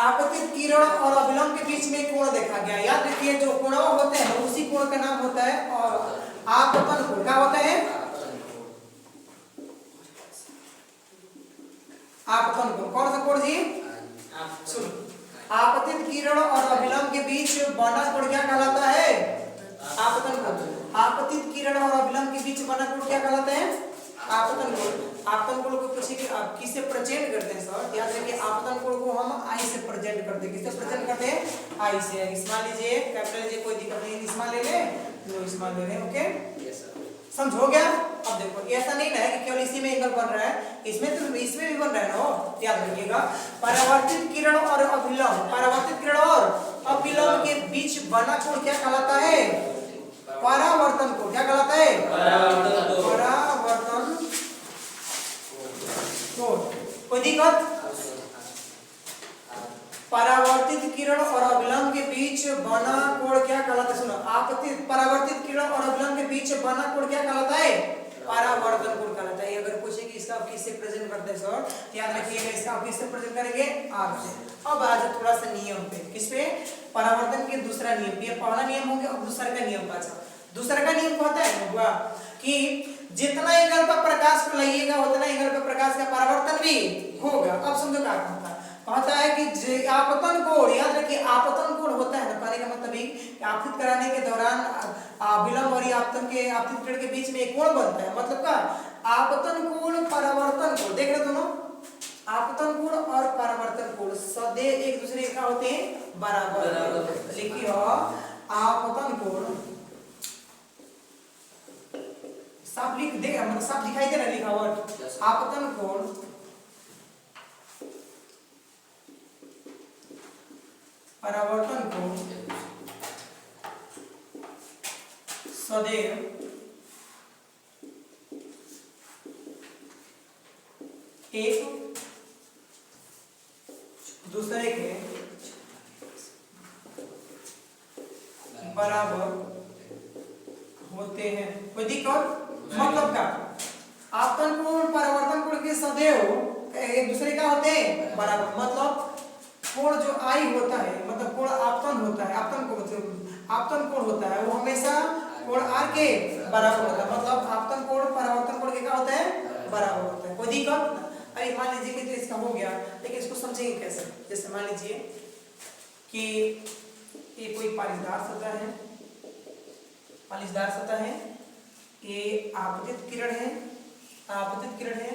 आपतित किरण और अविलंब के बीच में कोण देखा गया। याद रखिए, जो कोण होते हैं उसी कोण का नाम होता है और आपतन कोण। क्या होता है? आपतन कोण। कौन सा कोण जी? सुनो, आपतित किरण और अविलंब के बीच बना कोण क्या कहलाता है? आपतन कोण। आपतित किरण और अविलंब के बीच बना कोण क्या कहलाता है? आपतन कोण। आपतन कोण को पूछिए कि आप किससे प्रेजेंट करते हैं सर? याद रखिए, आपतन कोण को हम आई से प्रेजेंट करते हैं। किससे प्रेजेंट करते हैं? आई से। इसमान लीजिए, कैपिटल लीजिए, कोई दिक्कत नहीं, इसमान ले ले, लो इसमान ले ले, ओके? Yes sir. समझ हो गया? अब देखो, ऐसा नहीं है कि केवल इसी में एंगल बन रहा है, इसमें तो इसमें भी बन रहा है ना। याद रखिएगा, परावर्तित किरण और अविलंब, परावर्तित किरण और अविलंब के बीच बना कोण क्या कहलाता है? परावर्तन कोण। क्या कहलाता है? परावर्तन कोण। कोई दिक्कत? परावर्तित किरण और अविलंब के बीच बना कोण क्या कहलाता है? सुनो, आपतित परावर्तित किरण और अविलंब के बीच बना कोण क्या कहलाता है? परावर्तन कोण कहलाता है। अगर पूछे कि इसका आप किससे प्रेजेंट करते हैं सर, याद रखिएगा इसका आप किससे प्रेजेंट करेंगे? आर से। अब आज थोड़ा सा नियम पे, किस पे? परावर्तन के दूसरा नियम। ये पहला नियम हो गया, अब दूसरा का नियम का। दूसरा का नियम कहता है कि जितना एंगल पर प्रकाश को लाइएगा उतना एंगल पर प्रकाश का परावर्तन भी होगा। अब समझो क्या कहता है कि आपतन कोण। याद रखिए, आपतन कोण होता है ना, कहने का मतलब ये आपतित कराने के दौरान विलंब और आपतन के आपतित किरण के बीच में एक कोण बनता है। मतलब क्या? आपतन कोण, परावर्तन कोण। देख रहे दोनों, आपतन कोण और परावर्तन कोण सदैव एक दूसरे का होते हैं बराबर। लिखिए, आपतन कोण साफ लिख दे, मतलब साफ दिखाई दे रहा है लिखा वर्ड। आपतन कोण परावर्तन कोण सदैव एक दूसरे के बराबर होते हैं। कोई दिक्कत? मतलब क्या? आपतन कोण, परावर्तन कोण के सदैव एक दूसरे का होते हैं बराबर। मतलब कोण जो आई होता है, मतलब कोण आपतन होता है, आपतन कोण मतलब आपतन कोण होता है वो हमेशा कोण आर के बराबर होता है। मतलब आपतन कोण परावर्तन कोण के क्या होता है? बराबर होता है। कोई दिक्कत? अरे मान लीजिए कि तो इसका हो गया, लेकिन इसको समझेंगे कैसे? जैसे मान लीजिए कि ये कोई पारीदार सतह है, पालिशदार सतह है, ये आपतित किरण है, आपतित किरण है,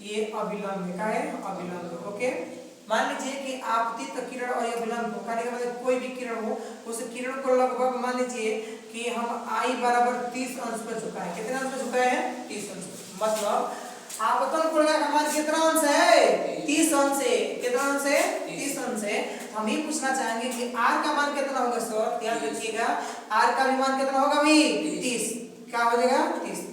ये अभिलंब है, क्या है अभिलंब। ओके, मान लीजिए कि आपतित किरण और अभिलंब कहने का मतलब कोई भी किरण हो, उस किरण को लगभग मान लीजिए कि हम I बराबर 30 अंश पर झुकाएं। कितने अंश पर झुकाए हैं 30 अंश। मतलब आपतन कोण का मान कितना अंश है 30 अंश है। कितना अंश है 30 अंश है। हम ही पूछना चाहेंगे कि R का मान कितना होगा सर, ध्यान रखिएगा R का भी मान कितना होगा भाई 30। क्या हो जाएगा 30।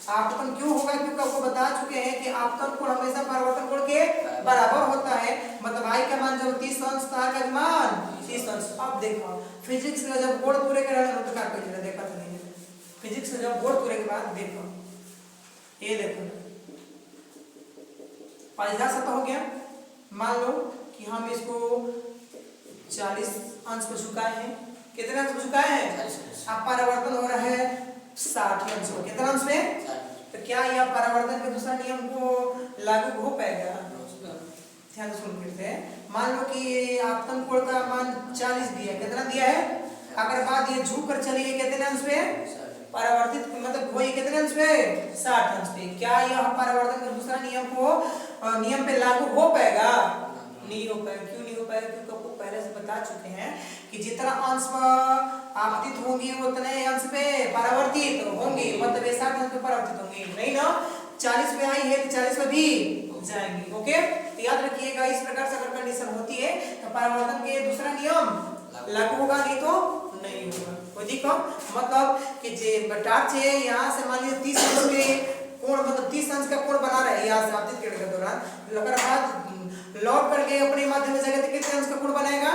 आपतन क्यों होगा, क्योंकि आपको बता चुके हैं कि आपतन कोण हमेशा परावर्तन कोण के बराबर होता है। मतलब I का मान जब 30 अंश तो R का मान 30 अंश। अब देखो फिजिक्स में जब बोर्ड पूरे के रहने तो क्या करिएगा, देखा तो नहीं है फिजिक्स में जब बोर्ड पूरे के बाद देखो ये देखो पालिशदार सतह हो गया। मान लो कि हम इसको 40 अंश पर झुकाए हैं। कितने अंश पर झुकाए हैं, अब परावर्तन हो रहा है 60 अंश पर। कितना अंश में, तो क्या यह परावर्तन के दूसरा नियम को लागू हो पाएगा, ध्यान से सुन लेते हैं। मान लो कि आपतन कोण का मान 40 दिया, कितना दिया है, अगर बाद ये झुक कर चली गई कितने अंश पे, परावर्तित मतलब वही कितने अंश पे 60 अंश पे। क्या यह परावर्तन के दूसरा नियम पे लागू हो पाएगा, नहीं हो पाएगा। क्यों नहीं हो पाएगा, क्योंकि आपको पहले से बता चुके हैं कि जितना अंश आपतित होंगी उतने अंश पे परावर्तित होंगे। मतलब 60 अंश पे परावर्तित होंगे नहीं ना, 40 पे आई है तो 40 पे भी जाएंगी। ओके, तो याद रखिएगा इस प्रकार से अगर कंडीशन होती है तो परावर्तन के दूसरा नियम लागू होगा, नहीं तो नहीं होगा। कोई दिक्कत, मतलब कि जे टार्च है यहाँ से मान लीजिए 30 अंश के कोण, मतलब 30 अंश का कोण बना रहे यहाँ से आपतित किरण के दौरान, अगर बाद लौट करके अपने माध्यम से जाएगा तो कितने अंश का कोण बनाएगा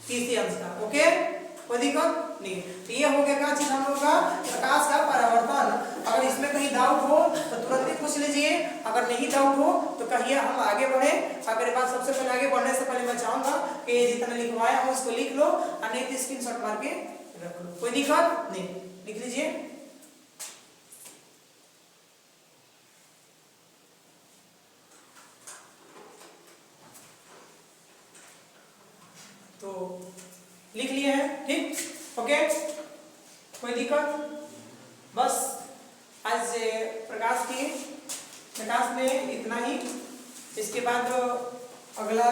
30 अंश का। ओके, कोई दिक्कत नहीं। तो ये हो गया क्या चीज हम लोग का प्रकाश का परावर्तन। अगर इसमें कहीं डाउट हो तो तुरंत ही पूछ लीजिए, अगर नहीं डाउट हो तो कहिए हम आगे बढ़े। अगर बात सबसे पहले आगे बढ़ने से पहले मैं चाहूंगा कि जितना लिखवाया हूं उसको लिख लो और नहीं तो स्क्रीनशॉट मार के रख लो। कोई दिक्कत नहीं, लिख लीजिए। तो लिख लिए हैं, ठीक, ओके, कोई दिक्कत। बस आज प्रकाश में इतना ही। इसके बाद अगला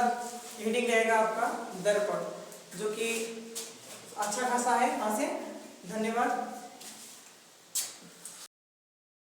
रीडिंग रहेगा आपका दर्पण, जो कि अच्छा खासा है। यहाँ से धन्यवाद।